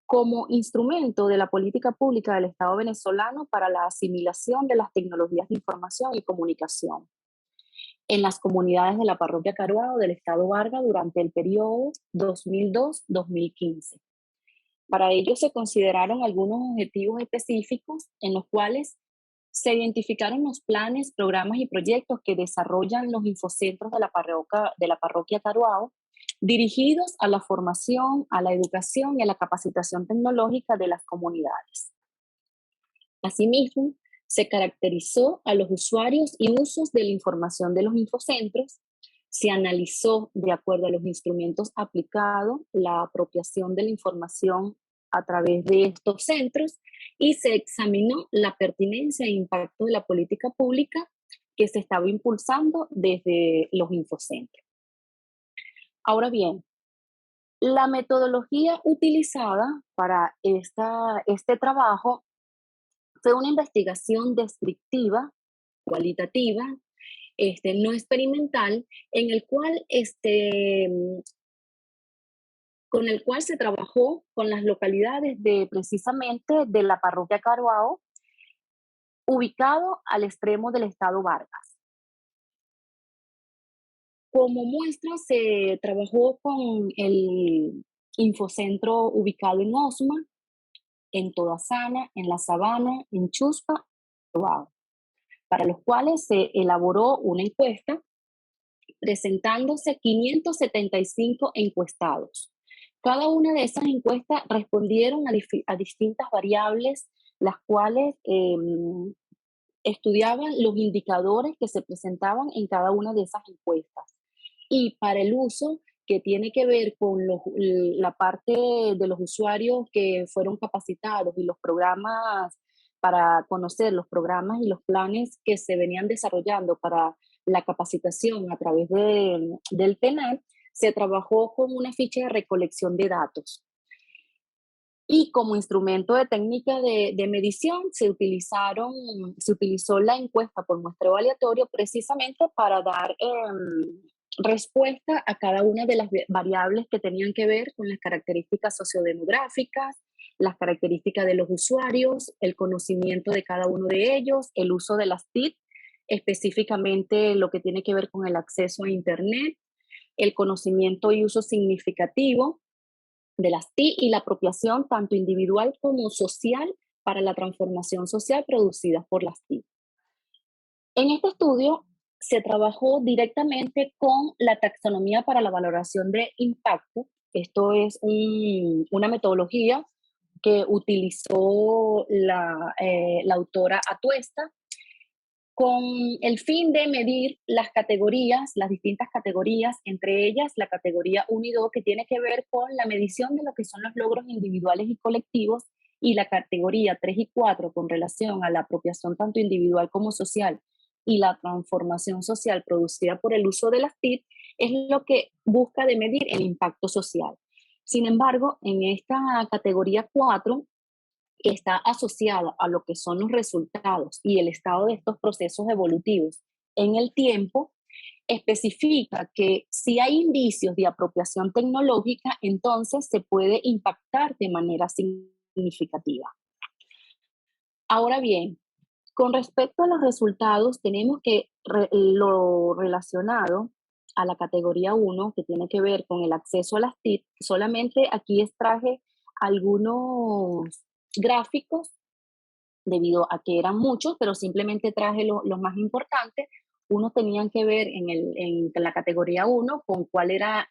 como instrumento de la política pública del Estado venezolano para la asimilación de las tecnologías de información y comunicación en las comunidades de la parroquia Caruao del Estado Vargas durante el periodo 2002-2015. Para ello se consideraron algunos objetivos específicos en los cuales se identificaron los planes, programas y proyectos que desarrollan los infocentros de la parroquia Caruao, dirigidos a la formación, a la educación y a la capacitación tecnológica de las comunidades. Asimismo, se caracterizó a los usuarios y usos de la información de los infocentros, se analizó, de acuerdo a los instrumentos aplicados, la apropiación de la información a través de estos centros y se examinó la pertinencia e impacto de la política pública que se estaba impulsando desde los infocentros. Ahora bien, la metodología utilizada para este trabajo fue una investigación descriptiva, cualitativa, no experimental, con el cual se trabajó con las localidades precisamente de la parroquia Caruao, ubicado al extremo del estado Vargas. Como muestra, se trabajó con el Infocentro ubicado en Osma, en Todasana, en La Sabana, en Chuspa, para los cuales se elaboró una encuesta presentándose 575 encuestados. Cada una de esas encuestas respondieron a distintas variables, las cuales estudiaban los indicadores que se presentaban en cada una de esas encuestas. Y para el uso que tiene que ver con la parte de los usuarios que fueron capacitados y los programas, para conocer los programas y los planes que se venían desarrollando para la capacitación a través del PENAD, se trabajó con una ficha de recolección de datos. Y como instrumento de técnica de medición se utilizó la encuesta por muestreo aleatorio precisamente para dar respuesta a cada una de las variables que tenían que ver con las características sociodemográficas, las características de los usuarios, el conocimiento de cada uno de ellos, el uso de las TIC, específicamente lo que tiene que ver con el acceso a Internet, el conocimiento y uso significativo de las TIC y la apropiación tanto individual como social para la transformación social producida por las TIC. En este estudio se trabajó directamente con la taxonomía para la valoración de impacto. Esto es una metodología que utilizó la autora Atuesta con el fin de medir las categorías, las distintas categorías, entre ellas la categoría 1 y 2, que tiene que ver con la medición de lo que son los logros individuales y colectivos, y la categoría 3 y 4 con relación a la apropiación tanto individual como social y la transformación social producida por el uso de las TIC, es lo que busca de medir el impacto social. Sin embargo, en esta categoría 4, está asociada a lo que son los resultados y el estado de estos procesos evolutivos en el tiempo, especifica que si hay indicios de apropiación tecnológica, entonces se puede impactar de manera significativa. Ahora bien, con respecto a los resultados, tenemos que lo relacionado a la categoría 1, que tiene que ver con el acceso a las TIC, solamente aquí extraje algunos gráficos, debido a que eran muchos, pero simplemente traje los más importantes. Unos tenían que ver en la categoría 1 con cuál era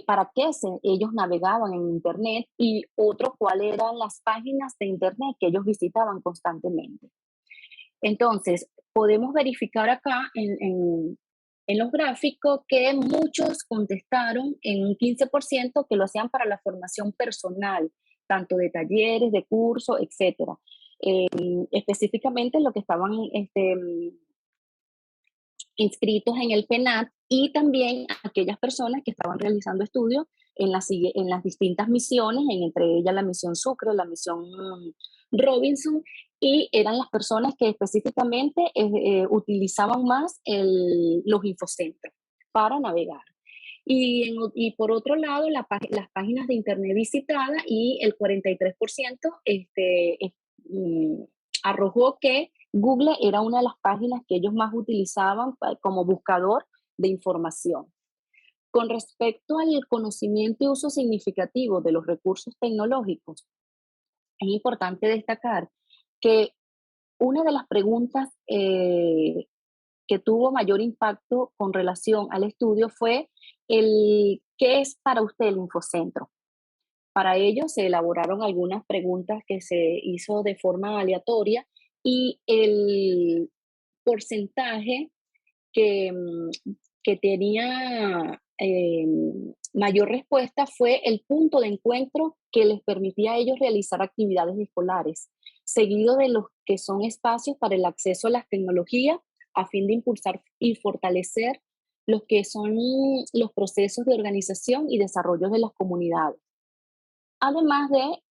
para qué ellos navegaban en Internet, y otro cuáles eran las páginas de Internet que ellos visitaban constantemente. Entonces, podemos verificar acá en los gráficos que muchos contestaron en un 15% que lo hacían para la formación personal, tanto de talleres, de cursos, etc. Específicamente lo que estaban inscritos en el PENAD, y también aquellas personas que estaban realizando estudios en las distintas misiones, entre ellas la misión Sucre, la misión Robinson, y eran las personas que específicamente utilizaban más los infocentros para navegar. Y por otro lado, las páginas de Internet visitadas, y el 43% arrojó que Google era una de las páginas que ellos más utilizaban como buscador de información. Con respecto al conocimiento y uso significativo de los recursos tecnológicos, es importante destacar que una de las preguntas que tuvo mayor impacto con relación al estudio fue ¿qué es para usted el Infocentro? Para ello se elaboraron algunas preguntas que se hizo de forma aleatoria, y el porcentaje que tenía mayor respuesta fue el punto de encuentro que les permitía a ellos realizar actividades escolares, seguido de los que son espacios para el acceso a las tecnologías, a fin de impulsar y fortalecer los que son los procesos de organización y desarrollo de las comunidades. Además de,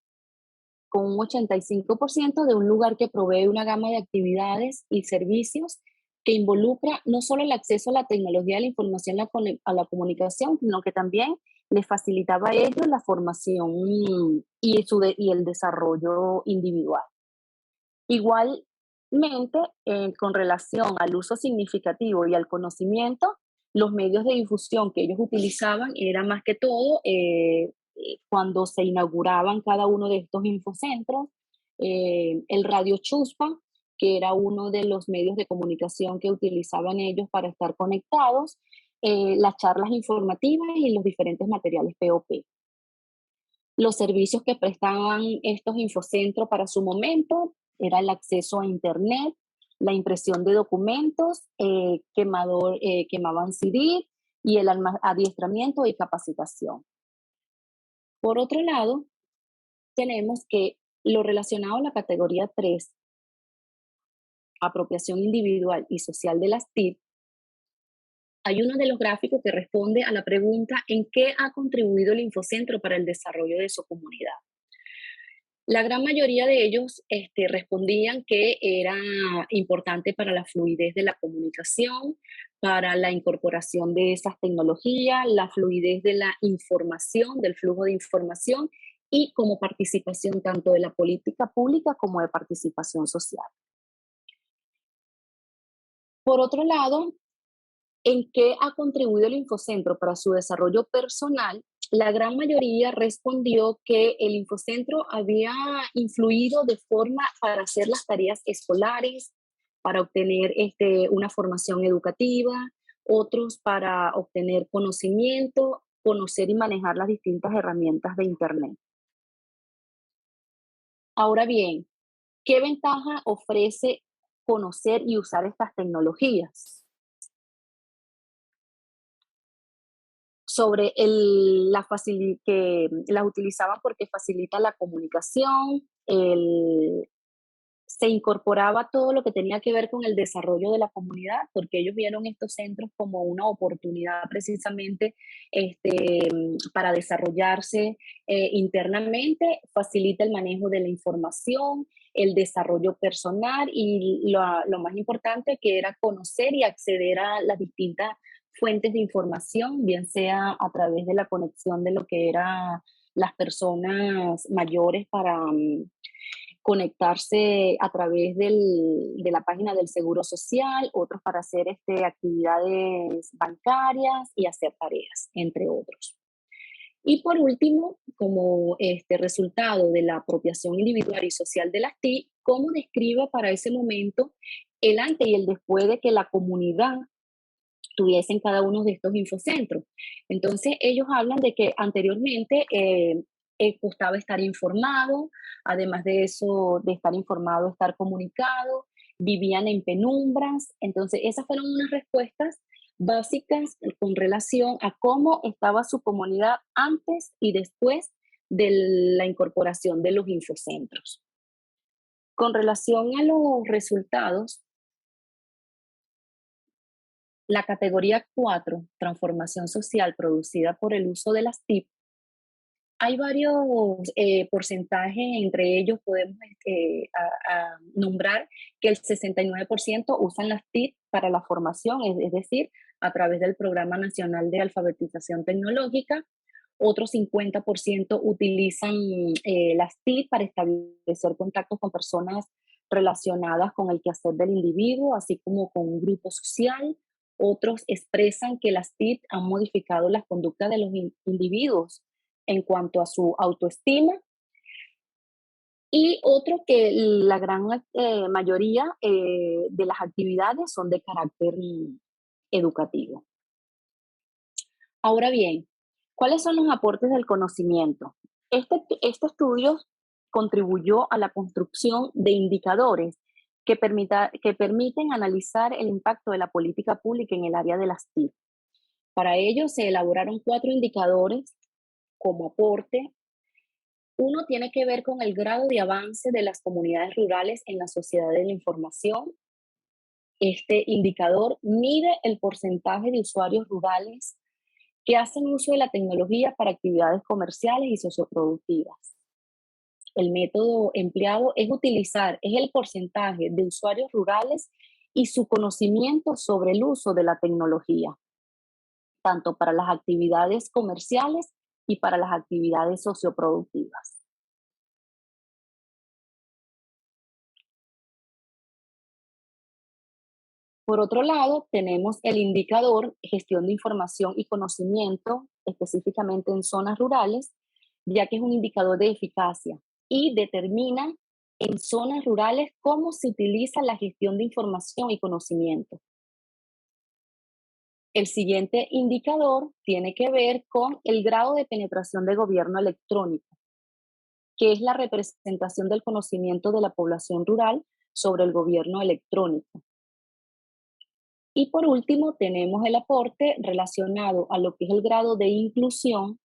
con un 85%, de un lugar que provee una gama de actividades y servicios que involucra no solo el acceso a la tecnología de la información, a la comunicación, sino que también les facilitaba a ellos la formación y el desarrollo individual. Igualmente, con relación al uso significativo y al conocimiento, los medios de difusión que ellos utilizaban era más que todo cuando se inauguraban cada uno de estos infocentros, el Radio Chuspa, que era uno de los medios de comunicación que utilizaban ellos para estar conectados, las charlas informativas y los diferentes materiales POP. Los servicios que prestaban estos infocentros para su momento era el acceso a Internet, la impresión de documentos, quemaban CD y el adiestramiento y capacitación. Por otro lado, tenemos que lo relacionado a la categoría 3, apropiación individual y social de las TIC, hay uno de los gráficos que responde a la pregunta ¿en qué ha contribuido el Infocentro para el desarrollo de su comunidad? La gran mayoría de ellos respondían que era importante para la fluidez de la comunicación, para la incorporación de esas tecnologías, la fluidez de la información, del flujo de información y como participación tanto de la política pública como de participación social. Por otro lado, ¿en qué ha contribuido el Infocentro para su desarrollo personal? La gran mayoría respondió que el Infocentro había influido de forma para hacer las tareas escolares, para obtener una formación educativa, otros para obtener conocimiento, conocer y manejar las distintas herramientas de Internet. Ahora bien, ¿qué ventaja ofrece conocer y usar estas tecnologías? Sobre que las utilizaban porque facilita la comunicación, se incorporaba todo lo que tenía que ver con el desarrollo de la comunidad, porque ellos vieron estos centros como una oportunidad precisamente para desarrollarse internamente, facilita el manejo de la información, el desarrollo personal y lo más importante que era conocer y acceder a las distintas fuentes de información, bien sea a través de la conexión de lo que eran las personas mayores para conectarse a través de la página del Seguro Social, otros para hacer actividades bancarias y hacer tareas, entre otros. Y por último, como resultado de la apropiación individual y social de las TIC, ¿cómo describe para ese momento el antes y el después de que la comunidad tuviesen cada uno de estos infocentros? Entonces, ellos hablan de que anteriormente costaba estar informado, además de eso, de estar informado, estar comunicado, vivían en penumbras. Entonces, esas fueron unas respuestas básicas con relación a cómo estaba su comunidad antes y después de la incorporación de los infocentros. Con relación a los resultados, la categoría 4, transformación social producida por el uso de las TIC, hay varios porcentajes, entre ellos podemos nombrar que el 69% usan las TIC para la formación, es decir, a través del Programa Nacional de Alfabetización Tecnológica. Otro 50% utilizan las TIC para establecer contactos con personas relacionadas con el quehacer del individuo, así como con un grupo social. Otros expresan que las TIC han modificado las conductas de los individuos en cuanto a su autoestima, y otro que la gran mayoría de las actividades son de carácter educativo. Ahora bien, ¿cuáles son los aportes del conocimiento? Este estudio contribuyó a la construcción de indicadores que permiten analizar el impacto de la política pública en el área de las TIC. Para ello se elaboraron 4 indicadores como aporte. Uno tiene que ver con el grado de avance de las comunidades rurales en la sociedad de la información. Este indicador mide el porcentaje de usuarios rurales que hacen uso de la tecnología para actividades comerciales y socioproductivas. El método empleado es el porcentaje de usuarios rurales y su conocimiento sobre el uso de la tecnología, tanto para las actividades comerciales y para las actividades socioproductivas. Por otro lado, tenemos el indicador gestión de información y conocimiento, específicamente en zonas rurales, ya que es un indicador de eficacia y determina en zonas rurales cómo se utiliza la gestión de información y conocimiento. El siguiente indicador tiene que ver con el grado de penetración de gobierno electrónico, que es la representación del conocimiento de la población rural sobre el gobierno electrónico. Y por último, tenemos el aporte relacionado a lo que es el grado de inclusión,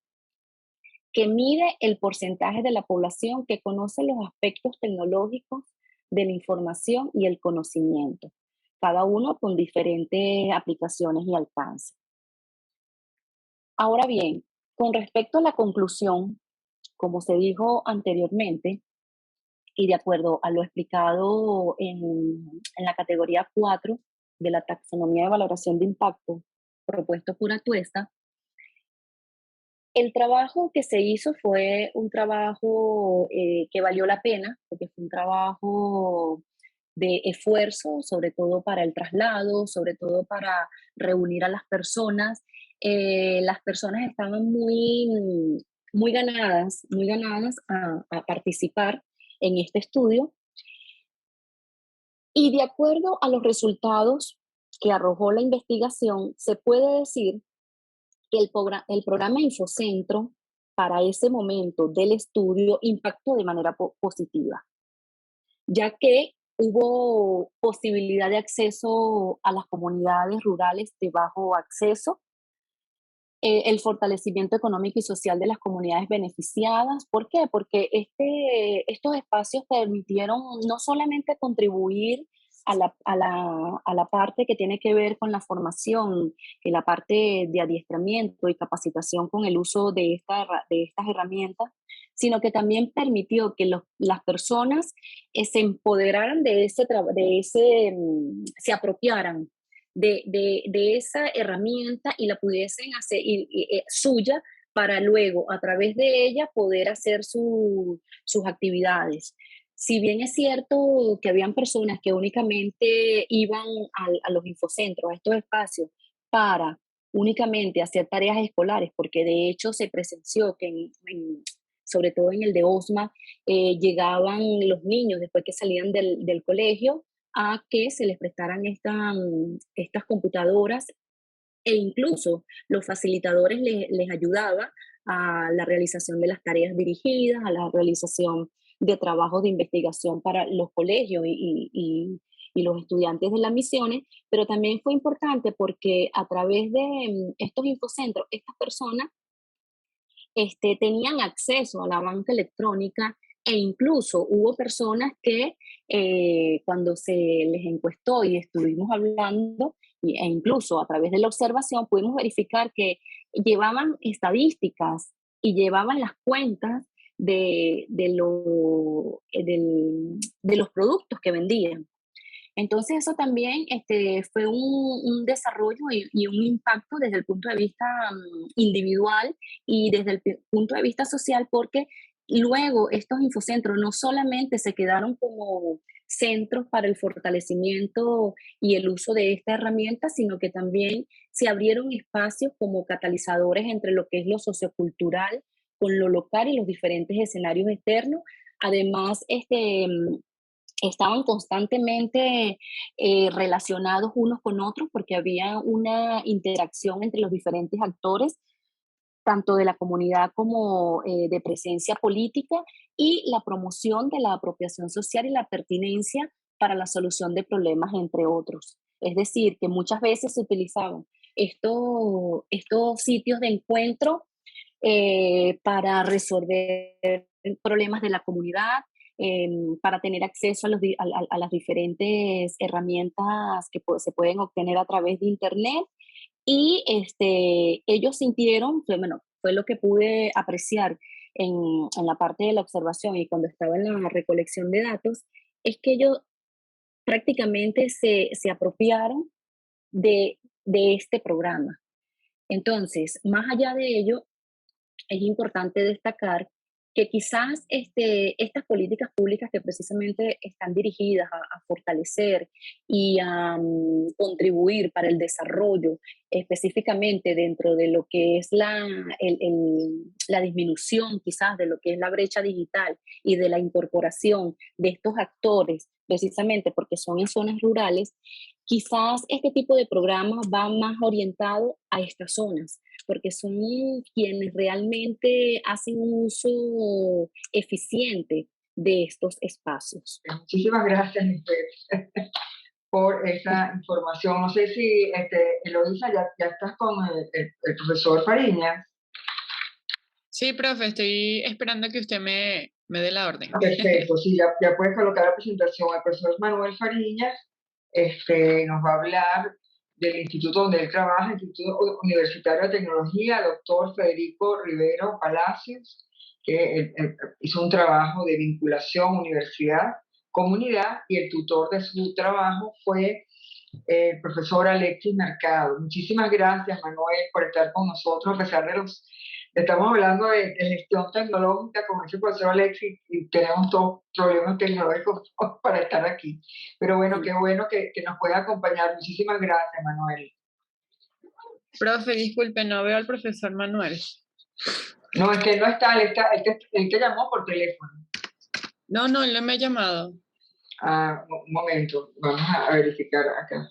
que mide el porcentaje de la población que conoce los aspectos tecnológicos de la información y el conocimiento, cada uno con diferentes aplicaciones y alcance. Ahora bien, con respecto a la conclusión, como se dijo anteriormente, y de acuerdo a lo explicado en la categoría 4 de la taxonomía de valoración de impacto propuesto por Atuesta, el trabajo que se hizo fue un trabajo que valió la pena, porque fue un trabajo de esfuerzo, sobre todo para el traslado, sobre todo para reunir a las personas. Las personas estaban muy ganadas a participar en este estudio. Y de acuerdo a los resultados que arrojó la investigación, se puede decir que el programa Infocentro para ese momento del estudio impactó de manera positiva, ya que hubo posibilidad de acceso a las comunidades rurales de bajo acceso, el fortalecimiento económico y social de las comunidades beneficiadas. ¿Por qué? Porque estos espacios permitieron no solamente contribuir a la parte que tiene que ver con la formación, que la parte de adiestramiento y capacitación con el uso de estas herramientas, sino que también permitió que las personas se empoderaran se apropiaran de esa herramienta y la pudiesen hacer suya para luego, a través de ella, poder hacer sus actividades. Si bien es cierto que habían personas que únicamente iban a los infocentros, a estos espacios, para únicamente hacer tareas escolares, porque de hecho se presenció que sobre todo en el de OSMA, llegaban los niños después que salían del colegio a que se les prestaran estas computadoras, e incluso los facilitadores les ayudaba a la realización de las tareas dirigidas, a la realización de trabajos de investigación para los colegios y los estudiantes de las misiones, pero también fue importante porque a través de estos infocentros, estas personas tenían acceso a la banca electrónica, e incluso hubo personas que cuando se les encuestó y estuvimos hablando, e incluso a través de la observación, pudimos verificar que llevaban estadísticas y llevaban las cuentas de los productos que vendían. Entonces eso también fue un desarrollo y un impacto desde el punto de vista individual y desde el punto de vista social, porque luego estos infocentros no solamente se quedaron como centros para el fortalecimiento y el uso de esta herramienta, sino que también se abrieron espacios como catalizadores entre lo que es lo sociocultural con lo local y los diferentes escenarios externos. Además, estaban constantemente relacionados unos con otros porque había una interacción entre los diferentes actores, tanto de la comunidad como de presencia política, y la promoción de la apropiación social y la pertinencia para la solución de problemas, entre otros. Es decir, que muchas veces se utilizaban estos sitios de encuentro para resolver problemas de la comunidad, para tener acceso a las diferentes herramientas que se pueden obtener a través de Internet. Y ellos sintieron, bueno, fue lo que pude apreciar en la parte de la observación y cuando estaba en la recolección de datos, es que ellos prácticamente se apropiaron de este programa. Entonces, más allá de ello, es importante destacar que quizás estas políticas públicas que precisamente están dirigidas a fortalecer y a contribuir para el desarrollo, específicamente dentro de lo que es la disminución quizás de lo que es la brecha digital y de la incorporación de estos actores, precisamente porque son en zonas rurales, quizás este tipo de programas va más orientado a estas zonas, porque son quienes realmente hacen un uso eficiente de estos espacios. Muchísimas gracias, Lisbeth, por esa información. No sé si, Eloisa, ya estás con el profesor Fariñas. Sí, profe, estoy esperando que usted me dé la orden. Perfecto, sí, ya puedes colocar la presentación. El profesor Manuel Fariñas nos va a hablar del instituto donde él trabaja, Instituto Universitario de Tecnología, doctor Federico Rivero Palacios, que hizo un trabajo de vinculación universidad-comunidad, y el tutor de su trabajo fue el profesor Alexis Mercado. Muchísimas gracias, Manuel, por estar con nosotros, a pesar de estamos hablando de gestión tecnológica con ese profesor Alexis y tenemos todos problemas tecnológicos para estar aquí. Pero bueno, qué bueno que nos pueda acompañar. Muchísimas gracias, Manuel. Profe, disculpe, no veo al profesor Manuel. No, es que él no está, él te llamó por teléfono. No, él no me ha llamado. Ah, un momento, vamos a verificar acá.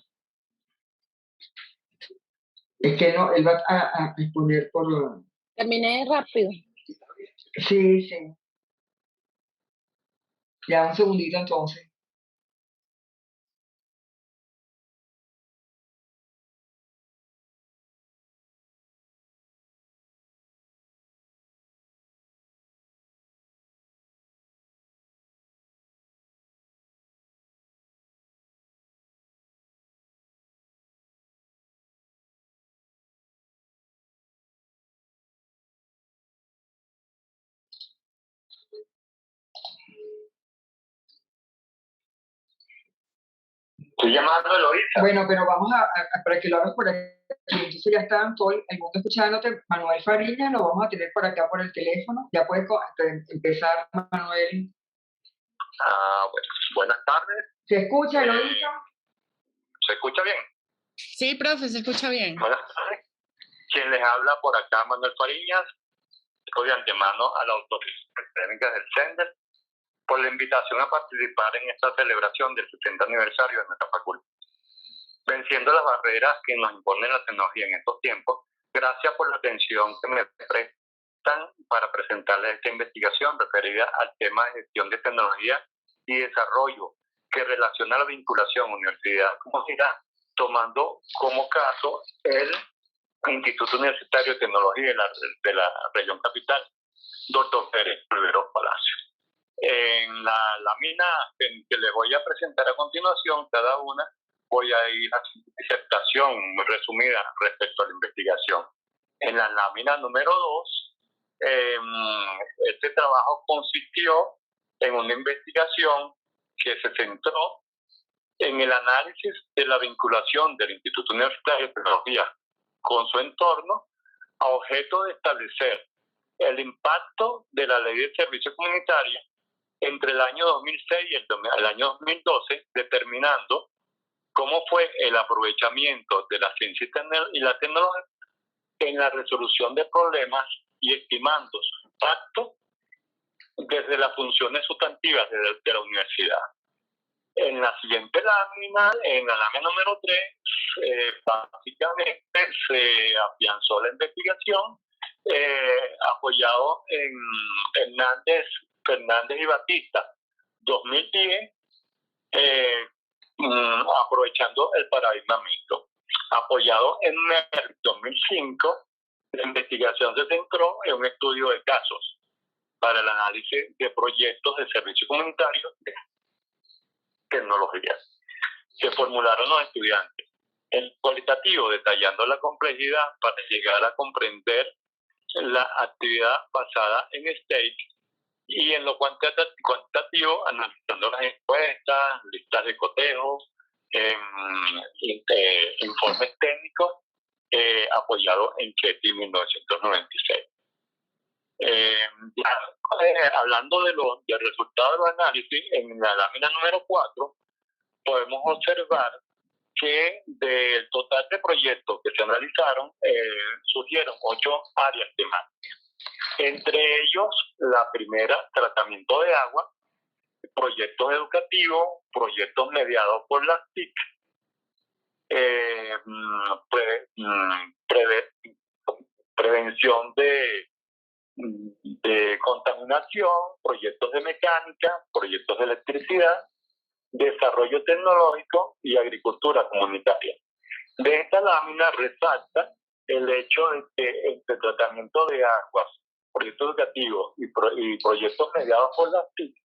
Es que no, él va a exponer por... Terminé rápido. Sí, sí. Ya un segundito entonces. Estoy llamando a Eloisa. Bueno, pero vamos para que lo hagas por aquí. Entonces ya está todo el mundo escuchándote. Manuel Fariñas lo vamos a tener por acá por el teléfono. Ya puedes empezar, Manuel. Bueno, buenas tardes. ¿Se escucha, Eloisa? ¿Se escucha bien? Sí, profe, se escucha bien. Buenas tardes. Quien les habla por acá, Manuel Fariñas. Estoy de antemano a la autoridad técnica del CENDER por la invitación a participar en esta celebración del 70 aniversario de nuestra facultad. Venciendo las barreras que nos impone la tecnología en estos tiempos, gracias por la atención que me prestan para presentarles esta investigación referida al tema de gestión de tecnología y desarrollo que relaciona la vinculación universidad-comunidad, tomando como caso el Instituto Universitario de Tecnología de la región capital, doctor Pérez Rivero Palacio. En la lámina que les voy a presentar a continuación, cada una, voy a ir a su disertación muy resumida respecto a la investigación. En la lámina número 2, este trabajo consistió en una investigación que se centró en el análisis de la vinculación del Instituto Universitario de Tecnología con su entorno a objeto de establecer el impacto de la Ley de Servicios Comunitarios entre el año 2006 y el año 2012, determinando cómo fue el aprovechamiento de la ciencia y la tecnología en la resolución de problemas y estimando su impacto desde las funciones sustantivas de la universidad. En la siguiente lámina, en la lámina número 3, básicamente se afianzó la investigación apoyado en Fernández y Batista, 2010, aprovechando el paradigma mixto. Apoyado en MERC 2005, la investigación se centró en un estudio de casos para el análisis de proyectos de servicios comunitarios de tecnología que formularon los estudiantes. El cualitativo, detallando la complejidad para llegar a comprender la actividad basada en stage, y en lo cuantitativo, analizando las encuestas, listas de cotejo, informes técnicos, apoyado en CHETI 1996. Hablando del resultado de los análisis, en la lámina número 4 podemos observar que del total de proyectos que se analizaron, surgieron 8 áreas temáticas. Entre ellos, la primera, tratamiento de agua, proyectos educativos, proyectos mediados por las TIC, prevención de contaminación, proyectos de mecánica, proyectos de electricidad, desarrollo tecnológico y agricultura comunitaria. De esta lámina resalta el hecho de que entre tratamiento de aguas, proyectos educativos y proyectos mediados por las TIC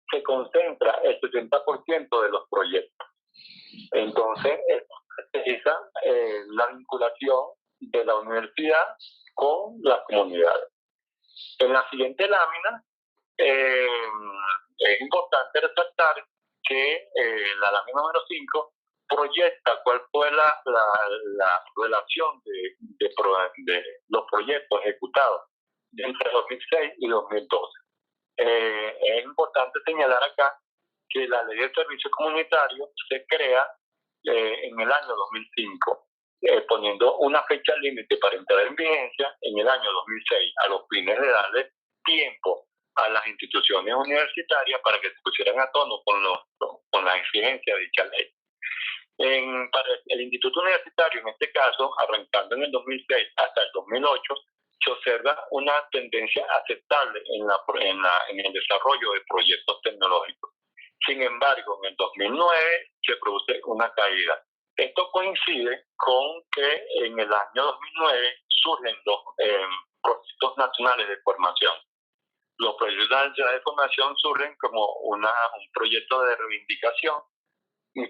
se concentra el 70% de los proyectos. Entonces, esto caracteriza la vinculación de la universidad con las comunidades. En la siguiente lámina, es importante resaltar que la lámina número 5 proyecta cuál fue la relación de los proyectos ejecutados entre 2006 y 2012. Es importante señalar acá que la Ley de Servicios Comunitarios se crea en el año 2005, poniendo una fecha límite para entrar en vigencia en el año 2006, a los fines de darle tiempo a las instituciones universitarias para que se pusieran a tono con la exigencia de dicha ley. Para el Instituto Universitario, en este caso, arrancando en el 2006 hasta el 2008, se observa una tendencia aceptable en el desarrollo de proyectos tecnológicos. Sin embargo, en el 2009 se produce una caída. Esto coincide con que en el año 2009 surgen los proyectos nacionales de formación. Los proyectos nacionales de formación surgen como un proyecto de reivindicación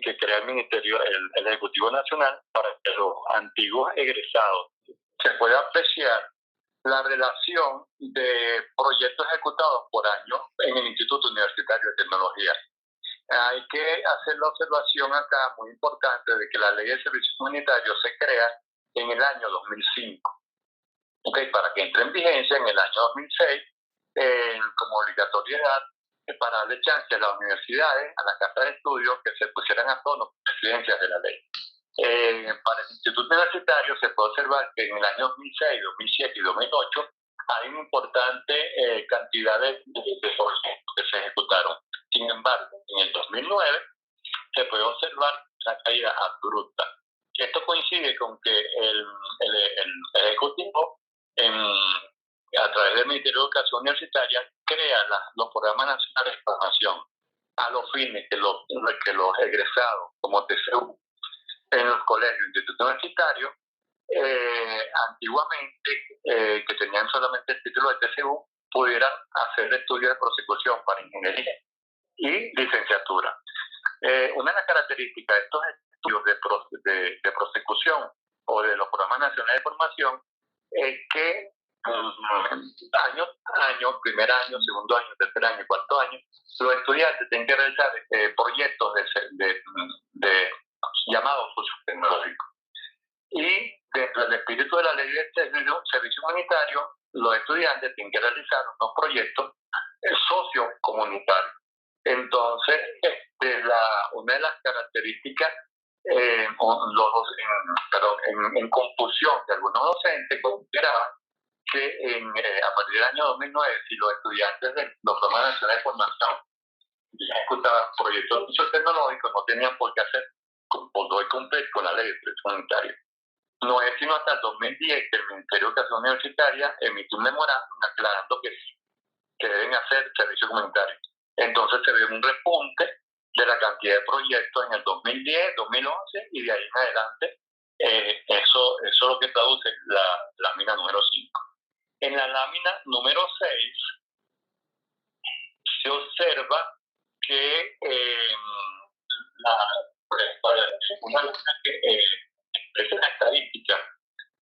que crea el Ministerio, el Ejecutivo Nacional, para que los antiguos egresados se pueda apreciar la relación de proyectos ejecutados por año en el Instituto Universitario de Tecnología. Hay que hacer la observación acá muy importante de que la Ley de Servicios Comunitarios se crea en el año 2005. Para que entre en vigencia en el año 2006 como obligatoriedad para darle chance a las universidades, a las casas de estudio, que se pusieran a tono con las exigencias de la ley. Para el Instituto Universitario se puede observar que en el año 2006, 2007 y 2008 hay una importante cantidad de proyectos que se ejecutaron. Sin embargo, en el 2009 se puede observar la caída abrupta. Esto coincide con que el Ejecutivo, a través del Ministerio de Educación Universitaria, crea los programas nacionales de formación a los fines que los egresados como TCU en los colegios e institutos universitarios antiguamente que tenían solamente el título de TCU pudieran hacer estudios de prosecución para ingeniería y licenciatura. Una de las características de estos estudios de prosecución o de los programas nacionales de formación es que año a año, primer año, segundo año, tercer año, cuarto año, los estudiantes tienen que realizar proyectos de llamados sociotecnológicos. Y dentro del espíritu de la Ley de Servicio Humanitario, los estudiantes tienen que realizar unos proyectos sociocomunitarios. Entonces, una de las características en confusión de algunos docentes consideraban que a partir del año 2009, si los estudiantes de los programas nacionales de formación ejecutaban proyectos sociotecnológicos, no tenían por qué cumplir con la Ley de Servicio Humanitario. No es sino hasta el 2010 que el Ministerio de Educación Universitaria emitió un memorándum aclarando que deben hacer servicio comunitario. Entonces se ve un repunte de la cantidad de proyectos en el 2010, 2011 y de ahí en adelante. Eso es lo que traduce la lámina número 5. En la lámina número 6 se observa que una línea que expresa la estadística,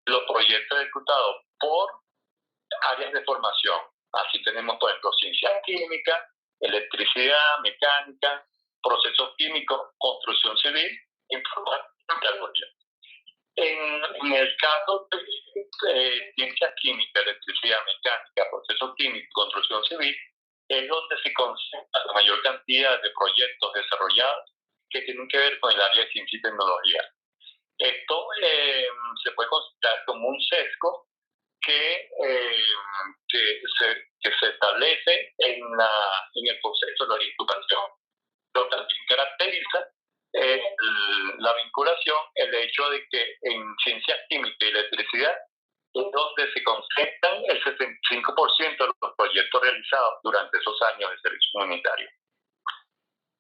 los proyectos ejecutados por áreas de formación. Así tenemos, por ejemplo, ciencia química, electricidad, mecánica, procesos químicos, construcción civil, informática y algoritmos. En el caso de ciencias químicas, electricidad, mecánica, procesos químicos, construcción civil, es donde se concentra la mayor cantidad de proyectos desarrollados que tienen que ver con el área de ciencia y tecnología. Esto se puede considerar como un sesgo que se establece en el proceso de la educación. Lo que también caracteriza la vinculación, el hecho de que en ciencias químicas y electricidad es donde se concentran el 65% de los proyectos realizados durante esos años de servicio comunitario.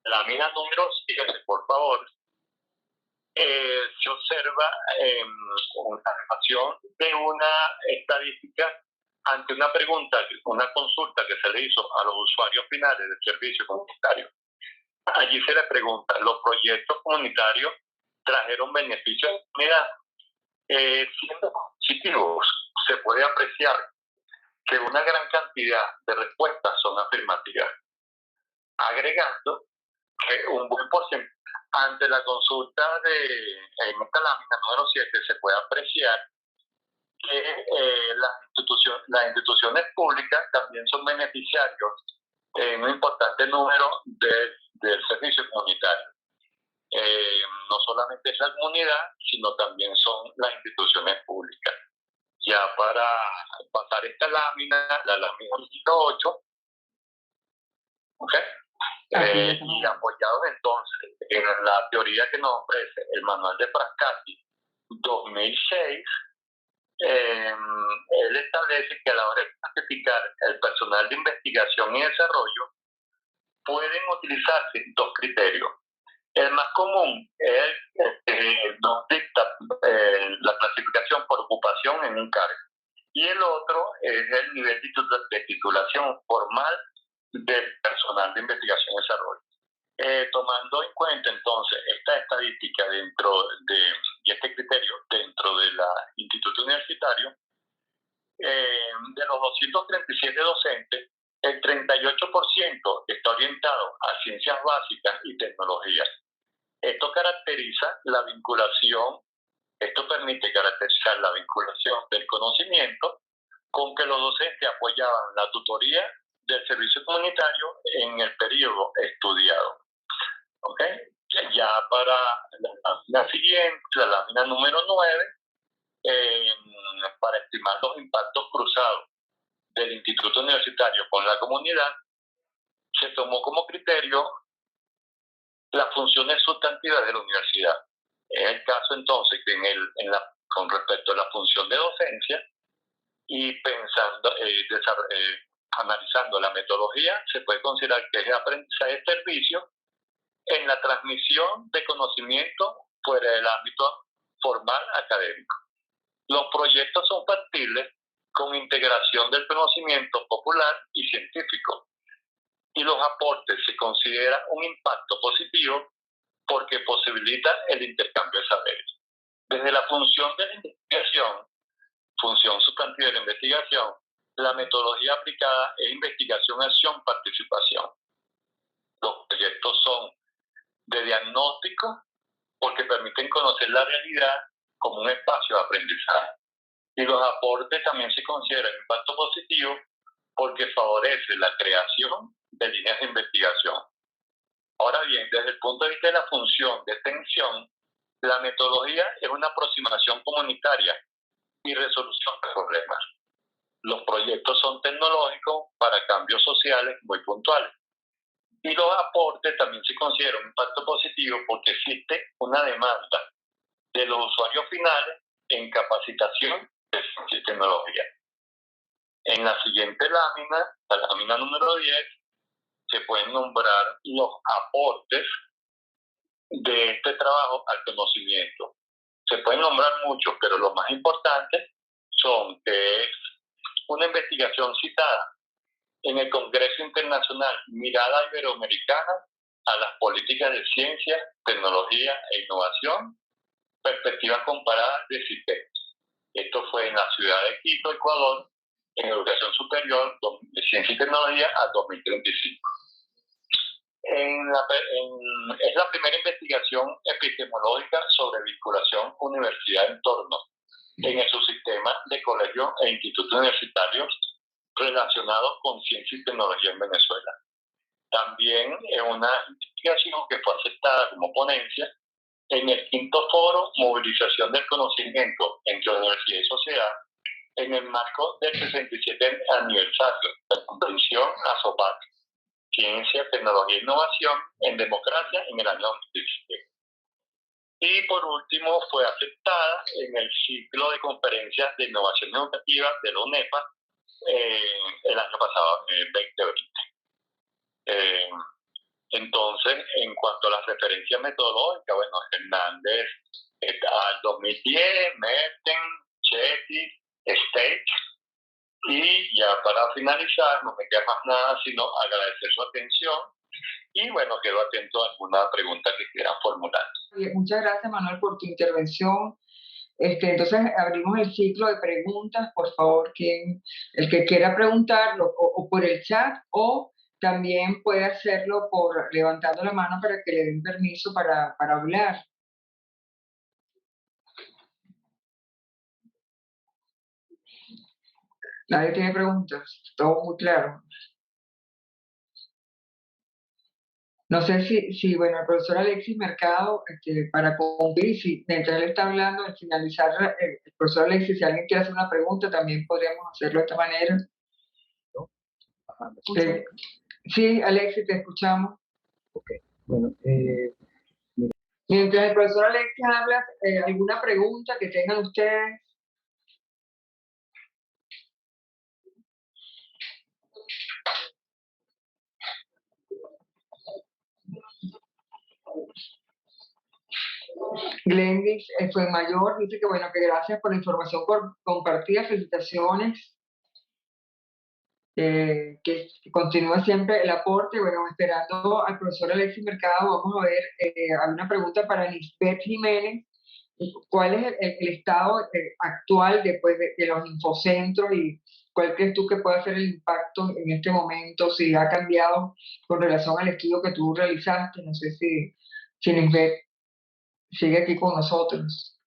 Lámina número 7, por favor. Se observa una relación de una estadística ante una pregunta, una consulta que se le hizo a los usuarios finales del servicio comunitario. Allí se le pregunta, ¿los proyectos comunitarios trajeron beneficios a la comunidad? Siendo positivos, se puede apreciar que una gran cantidad de respuestas son afirmativas, agregando que un buen porcentaje ante la consulta en esta lámina número 7 se puede apreciar que las instituciones públicas también son beneficiarios en un importante número del servicio comunitario. No solamente es la comunidad, sino también son las instituciones públicas. Ya para pasar esta lámina, la lámina 8, ¿okay? Y apoyados entonces en la teoría que nos ofrece el manual de Frascati 2006, él establece que a la hora de clasificar el personal de investigación y desarrollo pueden utilizarse dos criterios. El más común es nos dicta la clasificación por ocupación en un cargo, y el otro es el nivel de titulación formal del personal de investigación y desarrollo. Tomando en cuenta entonces esta estadística y este criterio dentro del instituto universitario, de los 237 docentes, el 38% está orientado a ciencias básicas y tecnologías. Esto permite caracterizar la vinculación del conocimiento con que los docentes apoyaban la tutoría del servicio comunitario en el periodo estudiado. ¿Okay? Ya para la siguiente, la lámina número 9, para estimar los impactos cruzados del instituto universitario con la comunidad, se tomó como criterio las funciones sustantivas de la universidad. Es el caso entonces que con respecto a la función de docencia y analizando la metodología, se puede considerar que es aprendizaje de servicio en la transmisión de conocimiento fuera del ámbito formal académico. Los proyectos son factibles con integración del conocimiento popular y científico, y los aportes se consideran un impacto positivo porque posibilita el intercambio de saberes. Desde la función de la investigación, función sustantiva de la investigación, la metodología aplicada es investigación, acción, participación. Los proyectos son de diagnóstico porque permiten conocer la realidad como un espacio de aprendizaje. Y los aportes también se consideran impacto positivo porque favorece la creación de líneas de investigación. Ahora bien, desde el punto de vista de la función de extensión, la metodología es una aproximación comunitaria y resolución de problemas. Los proyectos son tecnológicos para cambios sociales muy puntuales. Y los aportes también se consideran un impacto positivo porque existe una demanda de los usuarios finales en capacitación de ciencia y tecnología. En la siguiente lámina, la lámina número 10, se pueden nombrar los aportes de este trabajo al conocimiento. Se pueden nombrar muchos, pero los más importantes son que es una investigación citada en el Congreso Internacional Mirada Iberoamericana a las políticas de ciencia, tecnología e innovación, perspectivas comparadas de CITES. Esto fue en la ciudad de Quito, Ecuador, en educación superior de ciencia y tecnología a 2035. Es la primera investigación epistemológica sobre vinculación universidad-entorno en el subsistema de colegios e institutos universitarios relacionados con ciencia y tecnología en Venezuela. También es una investigación que fue aceptada como ponencia en el 5º Foro Movilización del Conocimiento entre Universidad y Sociedad en el marco del 67 aniversario de la Convención ASOPAC, Ciencia, Tecnología e Innovación en Democracia en el año 2017. Y por último fue aceptada en el ciclo de conferencias de innovación educativa de la UNEPA el año pasado, 2020. Entonces, en cuanto a las referencias metodológicas, bueno, Hernández al 2010, Merten, Chetty, State, y ya para finalizar, no me queda más nada sino agradecer su atención y bueno, quedo atento a alguna pregunta que quieran formular. Muchas gracias, Manuel, por tu intervención. Entonces abrimos el ciclo de preguntas. Por favor, el que quiera preguntarlo o por el chat, o también puede hacerlo por levantando la mano para que le den permiso para hablar. Nadie tiene preguntas, todo muy claro. No sé si bueno, el profesor Alexis Mercado, para concluir, si mientras él está hablando, al finalizar, el profesor Alexis, si alguien quiere hacer una pregunta, también podríamos hacerlo de esta manera. Sí, Alexis, te escuchamos. Ok, bueno, Mientras el profesor Alexis habla, ¿alguna pregunta que tengan ustedes? Glendis fue mayor, dice que bueno, que gracias por la información compartida, felicitaciones, que continúa siempre el aporte. Bueno, esperando al profesor Alexis Mercado, vamos a ver, hay una pregunta para Lisbeth Jiménez. ¿Cuál es el estado actual después de los infocentros y cuál crees tú que puede ser el impacto en este momento? Si ha cambiado con relación al estudio que tú realizaste, no sé si Lisbeth sigue aquí con nosotros.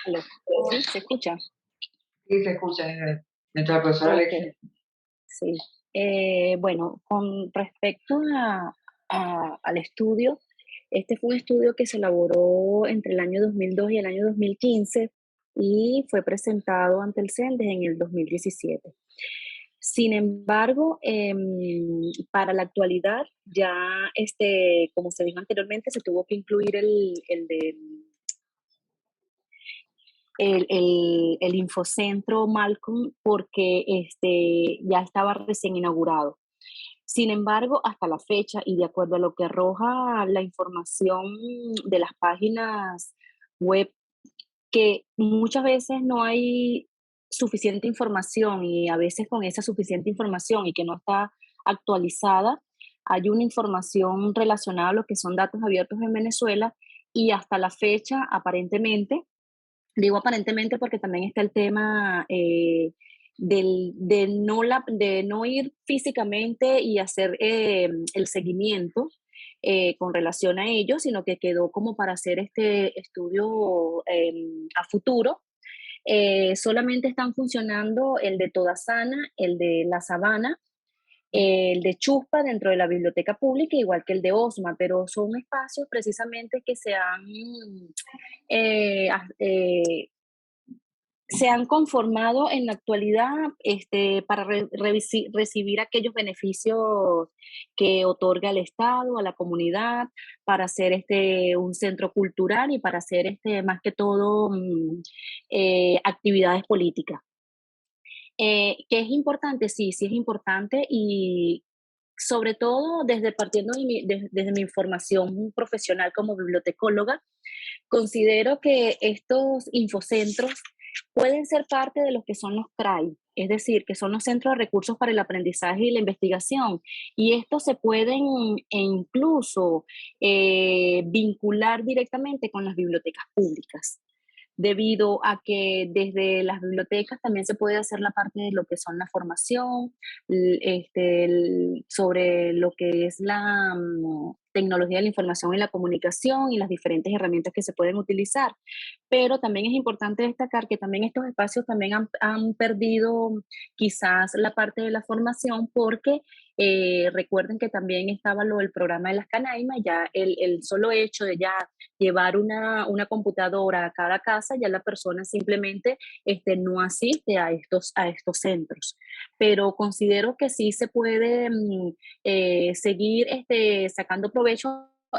¿Aló? ¿Sí? ¿Se escucha? Sí, se escucha, mientras la profesora Alexis. Sí. Bueno, con respecto al estudio, este fue un estudio que se elaboró entre el año 2002 y el año 2015 y fue presentado ante el CENDES en el 2017. Sin embargo, para la actualidad, ya, como se dijo anteriormente, se tuvo que incluir el Infocentro Malcolm porque ya estaba recién inaugurado. Sin embargo, hasta la fecha y de acuerdo a lo que arroja la información de las páginas web, que muchas veces no hay suficiente información y a veces con esa suficiente información y que no está actualizada, hay una información relacionada a lo que son datos abiertos en Venezuela y hasta la fecha, aparentemente, digo aparentemente porque también está el tema de no ir físicamente y hacer el seguimiento con relación a ello, sino que quedó como para hacer este estudio a futuro. Solamente están funcionando el de Toda Sana, el de La Sabana, el de Chuspa dentro de la biblioteca pública, igual que el de Osma, pero son espacios precisamente que se han conformado en la actualidad para recibir aquellos beneficios que otorga el Estado a la comunidad, para hacer un centro cultural y para hacer más que todo actividades políticas. ¿Que es importante? Sí, sí es importante y sobre todo partiendo desde mi formación profesional como bibliotecóloga, considero que estos infocentros pueden ser parte de lo que son los CRAI, es decir, que son los Centros de Recursos para el Aprendizaje y la Investigación, y estos se pueden incluso vincular directamente con las bibliotecas públicas, debido a que desde las bibliotecas también se puede hacer la parte de lo que son la formación, sobre lo que es la tecnología de la información y la comunicación y las diferentes herramientas que se pueden utilizar. Pero también es importante destacar que también estos espacios también han perdido quizás la parte de la formación porque recuerden que también estaba lo del programa de las Canaimas, ya el solo hecho de ya llevar una computadora a cada casa, ya la persona simplemente no asiste a estos centros. Pero considero que sí se puede seguir sacando provecho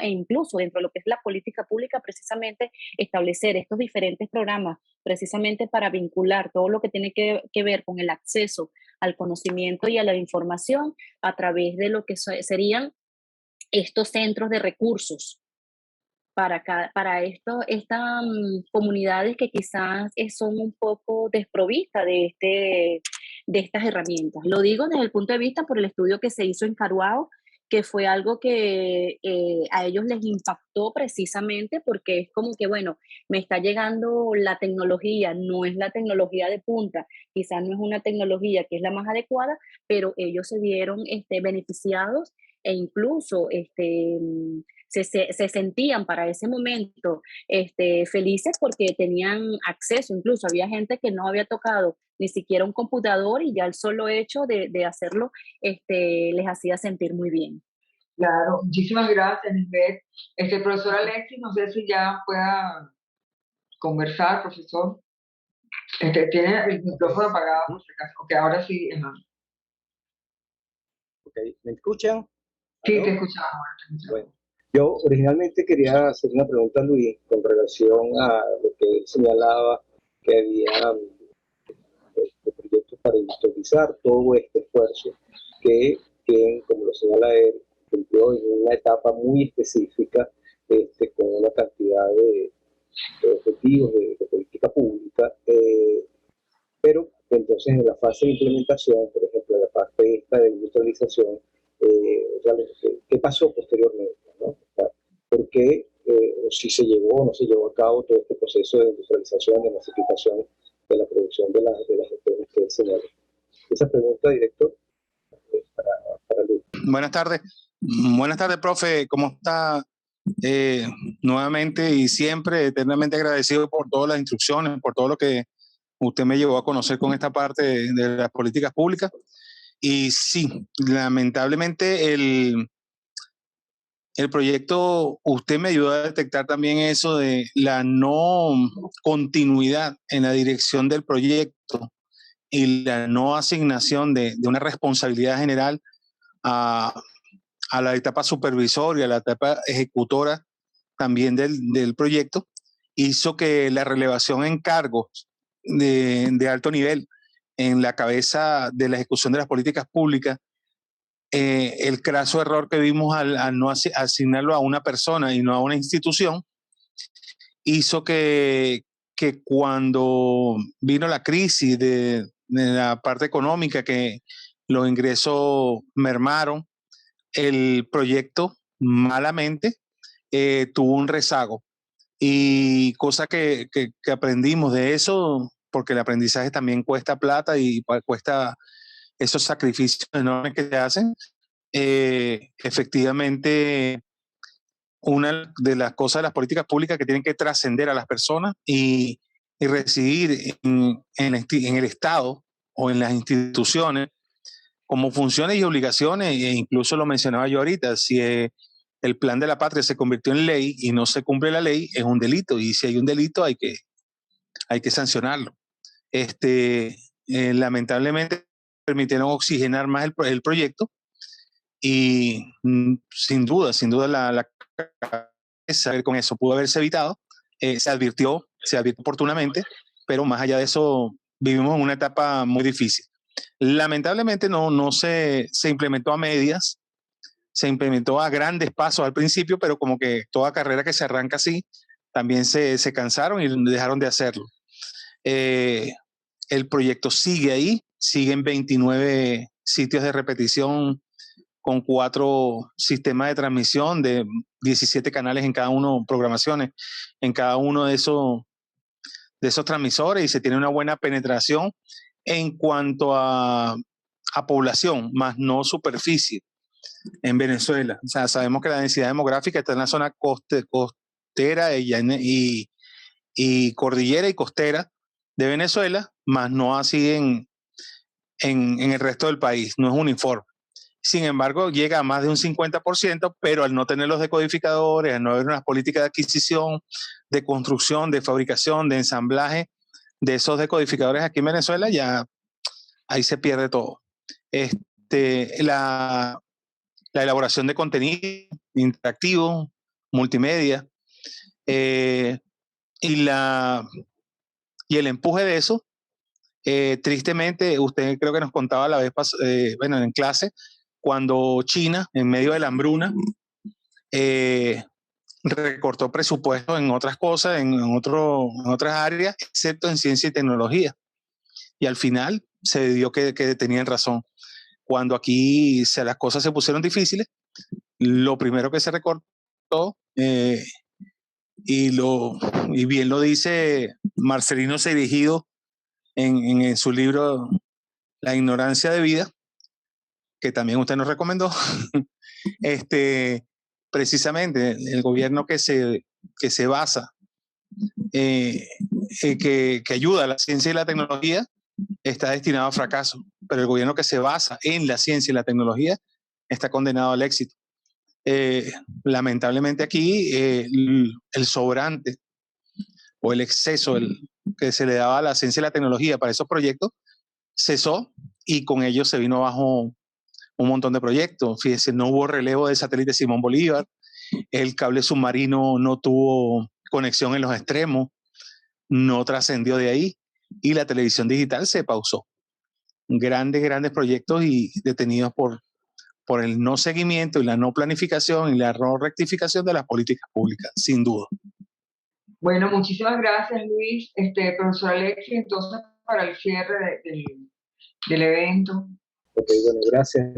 e incluso dentro de lo que es la política pública, precisamente establecer estos diferentes programas, precisamente para vincular todo lo que tiene que ver con el acceso al conocimiento y a la información a través de lo que serían estos centros de recursos para estas comunidades que quizás son un poco desprovistas de estas herramientas. Lo digo desde el punto de vista por el estudio que se hizo en Caruao, que fue algo que a ellos les impactó precisamente porque es como que, bueno, me está llegando la tecnología, no es la tecnología de punta, quizás no es una tecnología que es la más adecuada, pero ellos se vieron beneficiados e incluso se sentían para ese momento felices porque tenían acceso, incluso había gente que no había tocado ni siquiera un computador y ya el solo hecho de hacerlo les hacía sentir muy bien. Claro, muchísimas gracias, Lisbeth. Profesor Alexis, no sé si ya pueda conversar, profesor. Tiene el micrófono apagado, por si acaso. Ok, ahora sí. Ok, ¿me escuchan? Sí, ¿Aló? te escuchamos. Bueno, yo originalmente quería hacer una pregunta a Luis con relación a lo que él señalaba, que había proyectos para industrializar todo este esfuerzo que, como lo señala él, cumplió en una etapa muy específica con una cantidad de objetivos de política pública, pero entonces en la fase de implementación, por ejemplo, en la parte esta de industrialización, ¿qué pasó posteriormente? ¿No? ¿Por qué si se llevó o no se llevó a cabo todo este proceso de industrialización, de masificación de la producción de las empresas que él señaló? Esa pregunta, director, para Luis. Buenas tardes. Buenas tardes, profe. ¿Cómo está? Nuevamente y siempre eternamente agradecido por todas las instrucciones, por todo lo que usted me llevó a conocer con esta parte de las políticas públicas. Y sí, lamentablemente el proyecto, usted me ayudó a detectar también eso de la no continuidad en la dirección del proyecto y la no asignación de una responsabilidad general a la etapa supervisoria, a la etapa ejecutora también del proyecto, hizo que la relevación en cargos de alto nivel en la cabeza de la ejecución de las políticas públicas, el craso error que vimos al no asignarlo a una persona y no a una institución, hizo que cuando vino la crisis de la parte económica, que los ingresos mermaron, el proyecto malamente tuvo un rezago. Y cosa que aprendimos de eso, porque el aprendizaje también cuesta plata y cuesta esos sacrificios enormes que se hacen. Efectivamente, una de las cosas de las políticas públicas que tienen que trascender a las personas y residir en el Estado o en las instituciones como funciones y obligaciones, e incluso lo mencionaba yo ahorita, si el plan de la patria se convirtió en ley y no se cumple la ley, es un delito, y si hay un delito hay que sancionarlo. Lamentablemente permitieron oxigenar más el proyecto y sin duda la cabeza con eso pudo haberse evitado, se advirtió oportunamente, pero más allá de eso vivimos en una etapa muy difícil. Lamentablemente no se implementó a medias, se implementó a grandes pasos al principio, pero como que toda carrera que se arranca así, también se cansaron y dejaron de hacerlo. El proyecto sigue ahí, siguen 29 sitios de repetición con 4 sistemas de transmisión de 17 canales en cada uno, programaciones en cada uno de esos esos transmisores y se tiene una buena penetración en cuanto a población, más no superficie en Venezuela. O sea, sabemos que la densidad demográfica está en la zona costera y cordillera y costera de Venezuela, más no así en el resto del país, no es uniforme. Sin embargo, llega a más de un 50%, pero al no tener los decodificadores, al no haber unas políticas de adquisición, de construcción, de fabricación, de ensamblaje de esos decodificadores aquí en Venezuela, ya ahí se pierde todo. La elaboración de contenido interactivo, multimedia, y el empuje de eso, tristemente, usted creo que nos contaba la vez pasada, bueno, en clase, cuando China, en medio de la hambruna, recortó presupuesto en otras cosas, en otras áreas, excepto en ciencia y tecnología. Y al final se dio que tenían razón. Cuando aquí las cosas se pusieron difíciles, lo primero que se recortó, y bien lo dice Marcelino Cereijido en su libro La ignorancia de vida, que también usted nos recomendó, precisamente el gobierno que se basa, que ayuda a la ciencia y la tecnología, está destinado a fracaso, pero el gobierno que se basa en la ciencia y la tecnología está condenado al éxito. Lamentablemente aquí el sobrante o el exceso que se le daba a la ciencia y la tecnología para esos proyectos cesó, y con ello se vino abajo un montón de proyectos. Fíjese, no hubo relevo de satélite Simón Bolívar, el cable submarino no tuvo conexión en los extremos, no trascendió de ahí, y la televisión digital se pausó. Grandes proyectos y detenidos por el no seguimiento y la no planificación y la no rectificación de las políticas públicas, sin duda. Bueno, muchísimas gracias, Luis. Profesor Alexis, entonces, para el cierre del evento. Ok, bueno, gracias.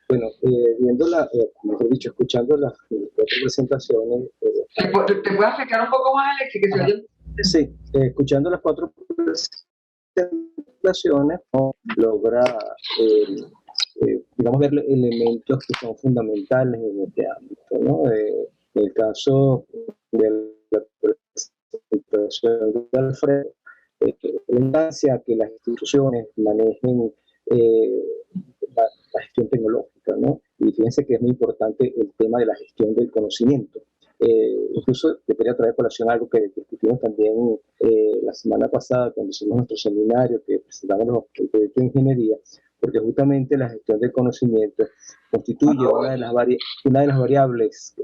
Bueno, mejor dicho, escuchando las cuatro presentaciones. ¿Te puedes acercar un poco más, Alexis? Que se oye? Sí, escuchando las cuatro presentaciones, ¿no? Logra, digamos, ver elementos que son fundamentales en este ámbito, ¿no? En el caso de la presentación de Alfredo, la importancia que las instituciones manejen la gestión tecnológica, ¿no? Y fíjense que es muy importante el tema de la gestión del conocimiento. Incluso yo quería traer a colación algo que discutimos también la semana pasada cuando hicimos nuestro seminario que presentamos el proyecto de ingeniería, porque justamente la gestión del conocimiento constituye una de las variables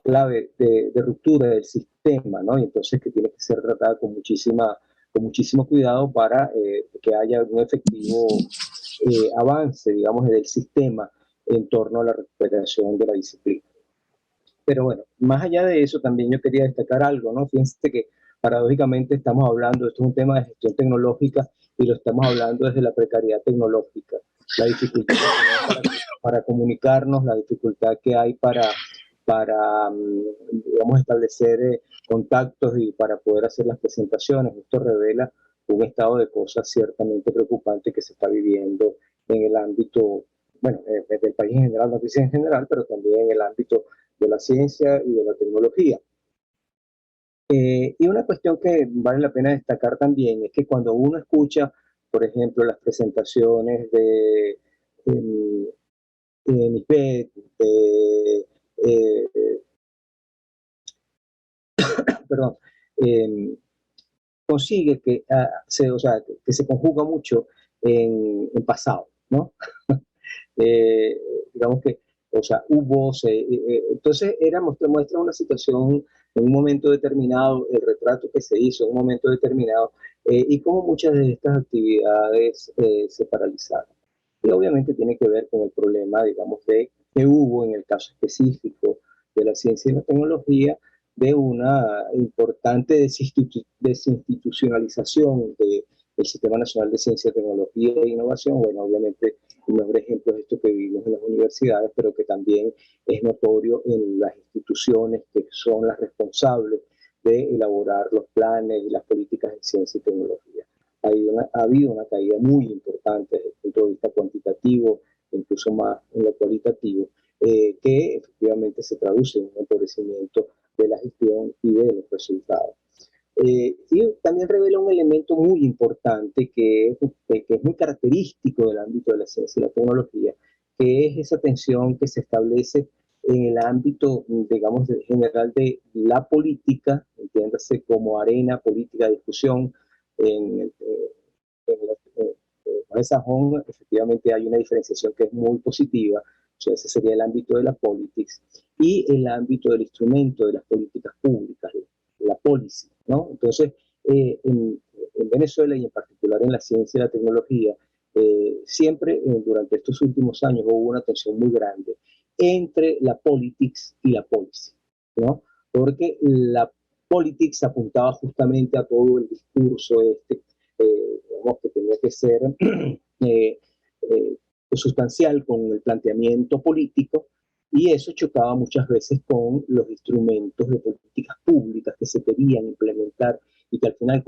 clave de ruptura del sistema, ¿no? Y entonces que tiene que ser tratada con muchísimo cuidado para que haya un efectivo avance, digamos, del sistema en torno a la recuperación de la disciplina. Pero bueno, más allá de eso, también yo quería destacar algo, ¿no? Fíjense que paradójicamente estamos hablando, esto es un tema de gestión tecnológica y lo estamos hablando desde la precariedad tecnológica, la dificultad para comunicarnos, la dificultad que hay para digamos, establecer contactos y para poder hacer las presentaciones. Esto revela un estado de cosas ciertamente preocupante que se está viviendo en el ámbito, bueno, del país en general, no en general, pero también en el ámbito de la ciencia y de la tecnología. Y una cuestión que vale la pena destacar también es que cuando uno escucha, por ejemplo, las presentaciones de MIPET, perdón, consigue que se conjuga mucho en pasado, ¿no? Digamos que, o sea, entonces muestra una situación en un momento determinado, el retrato que se hizo en un momento determinado, y cómo muchas de estas actividades se paralizaron. Y obviamente tiene que ver con el problema, digamos, que hubo en el caso específico de la ciencia y la tecnología, de una importante desinstitucionalización del Sistema Nacional de Ciencia, Tecnología e Innovación. Bueno, obviamente el mejor ejemplo es esto que vivimos en las universidades, pero que también es notorio en las instituciones que son las responsables de elaborar los planes y las políticas en ciencia y tecnología. Ha habido una caída muy importante desde el punto de vista cuantitativo, incluso más en lo cualitativo, que efectivamente se traduce en un empobrecimiento de la gestión y de los resultados. Y también revela un elemento muy importante que es muy característico del ámbito de la ciencia y la tecnología, que es esa tensión que se establece en el ámbito, digamos, general de la política, entiéndase como arena política de discusión. En esa zona efectivamente hay una diferenciación que es muy positiva, o sea, ese sería el ámbito de la politics, y el ámbito del instrumento de las políticas públicas, la policy, ¿no? Entonces, en Venezuela y en particular en la ciencia y la tecnología, siempre durante estos últimos años hubo una tensión muy grande entre la politics y la policy, ¿no? Porque la politics apuntaba justamente a todo el discurso digamos, que tenía que ser sustancial con el planteamiento político, y eso chocaba muchas veces con los instrumentos de políticas públicas que se querían implementar y que al final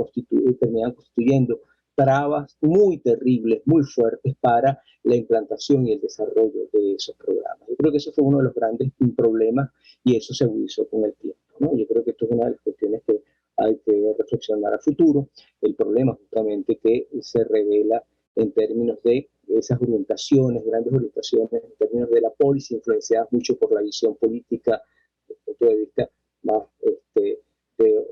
terminaban constituyendo trabas muy terribles, muy fuertes para la implantación y el desarrollo de esos programas. Yo creo que eso fue uno de los grandes problemas y eso se agudizó con el tiempo, ¿no? Yo creo que esto es una de las cuestiones que hay que reflexionar a futuro. El problema justamente que se revela en términos de esas orientaciones, grandes orientaciones, en términos de la policy, influenciadas mucho por la visión política, desde el punto de vista más de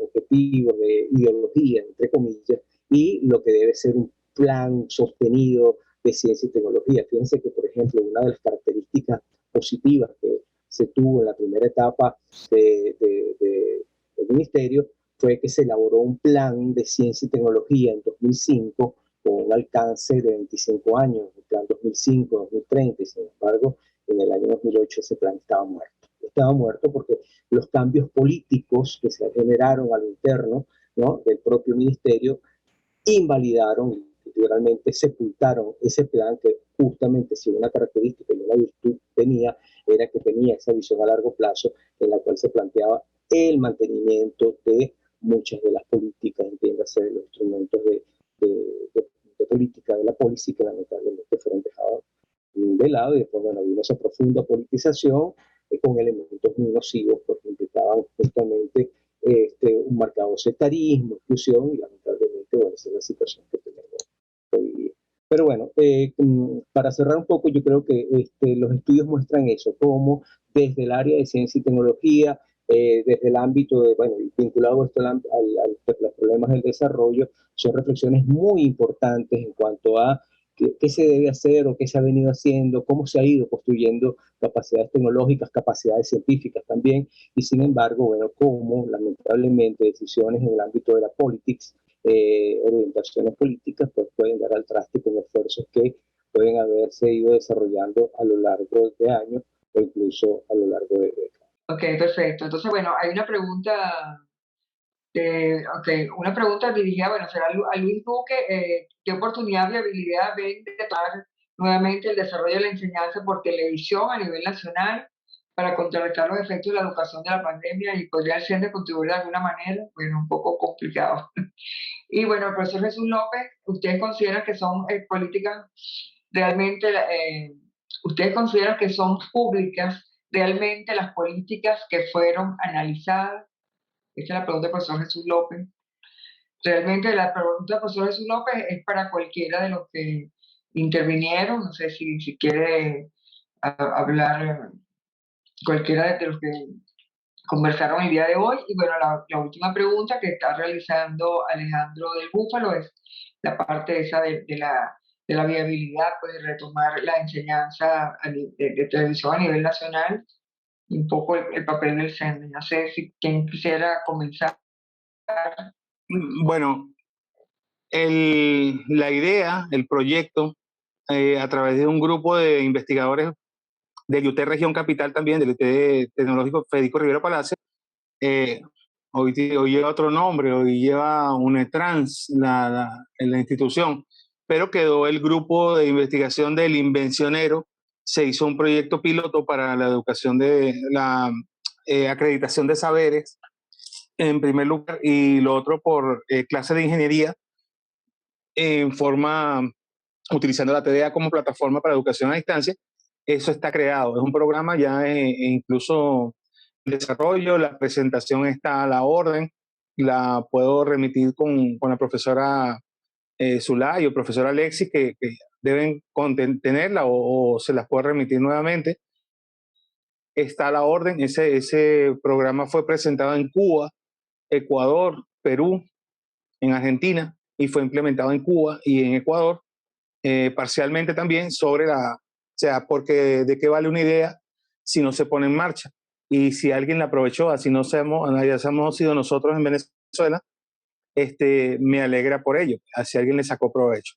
objetivos, de ideología, entre comillas, y lo que debe ser un plan sostenido de ciencia y tecnología. Fíjense que, por ejemplo, una de las características positivas que se tuvo en la primera etapa del ministerio fue que se elaboró un plan de ciencia y tecnología en 2005 con un alcance de 25 años, el plan 2005-2030, y sin embargo, en el año 2008 ese plan estaba muerto. Estaba muerto porque los cambios políticos que se generaron al interno, ¿no?, del propio ministerio invalidaron y literalmente sepultaron ese plan que justamente, si una característica y una virtud tenía, era que tenía esa visión a largo plazo en la cual se planteaba el mantenimiento de muchas de las políticas, entiéndase, de los instrumentos de política de la policy que lamentablemente fueron dejados de lado, y después, bueno, vino esa profunda politización con elementos muy nocivos porque implicaban justamente un marcado sectarismo, exclusión, y lamentablemente, bueno, esa es la situación que tenemos hoy día. Pero bueno, para cerrar un poco, yo creo que los estudios muestran eso, cómo desde el área de ciencia y tecnología, desde el ámbito de, bueno, vinculado esto a los problemas del desarrollo, son reflexiones muy importantes en cuanto a qué se debe hacer o qué se ha venido haciendo, cómo se ha ido construyendo capacidades tecnológicas, capacidades científicas también, y sin embargo, bueno, cómo lamentablemente decisiones en el ámbito de la politics, orientaciones políticas, pues pueden dar al traste con esfuerzos que pueden haberse ido desarrollando a lo largo de años o incluso a lo largo de décadas. Ok, perfecto. Entonces, bueno, hay una pregunta, una pregunta dirigida, bueno, será a Luis Duque. ¿Qué oportunidad, viabilidad ven de tomar nuevamente el desarrollo de la enseñanza por televisión a nivel nacional para contrarrestar los efectos de la educación de la pandemia, y podría ser de contribuir de alguna manera? Bueno, un poco complicado. Y bueno, el profesor Jesús López, ¿ustedes consideran que son políticas realmente, ustedes consideran que son públicas realmente las políticas que fueron analizadas? Esta es la pregunta del profesor Jesús López. Realmente la pregunta del profesor Jesús López es para cualquiera de los que intervinieron. No sé si quiere hablar cualquiera de los que conversaron el día de hoy. Y bueno, la última pregunta que está realizando Alejandro del Búfalo es la parte esa de la viabilidad, pues, de retomar la enseñanza de televisión a nivel nacional, y un poco el papel del CENDE. No sé si quien quisiera comenzar. Bueno, la idea, el proyecto, a través de un grupo de investigadores del UT Región Capital también, del UT Tecnológico Federico Rivera Palacio, hoy lleva otro nombre, hoy lleva UNETRANS, la institución, pero quedó el grupo de investigación del Invencionero. Se hizo un proyecto piloto para la educación de la acreditación de saberes, en primer lugar, y lo otro por clases de ingeniería en forma, utilizando la TDA como plataforma para educación a distancia. Eso está creado, es un programa ya incluso desarrollo, la presentación está a la orden, la puedo remitir con la profesora Zulay o profesora Alexis, que deben tenerla o se las puedo remitir nuevamente. Está a la orden, ese programa fue presentado en Cuba, Ecuador, Perú, en Argentina, y fue implementado en Cuba y en Ecuador, parcialmente también sobre o sea, porque de qué vale una idea si no se pone en marcha. Y si alguien la aprovechó, así no hayamos sido nosotros en Venezuela, me alegra por ello, así alguien le sacó provecho.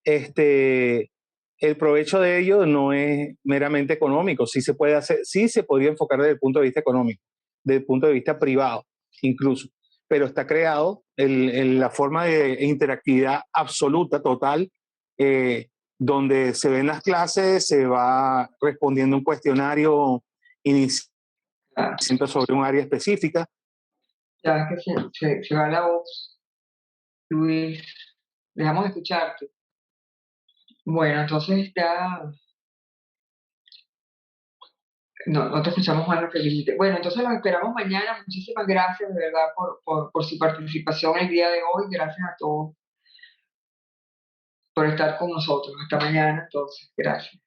El provecho de ello no es meramente económico, sí se puede hacer, sí se podría enfocar desde el punto de vista económico, desde el punto de vista privado incluso, pero está creado la forma de interactividad absoluta, total, donde se ven las clases, se va respondiendo un cuestionario inicial sobre un área específica. Ya que se va la voz, Luis, dejamos de escucharte. Bueno, entonces ya no te escuchamos más lo que dijiste. Bueno, entonces los esperamos mañana. Muchísimas gracias de verdad por su participación el día de hoy. Gracias a todos por estar con nosotros. Hasta mañana, entonces. Gracias.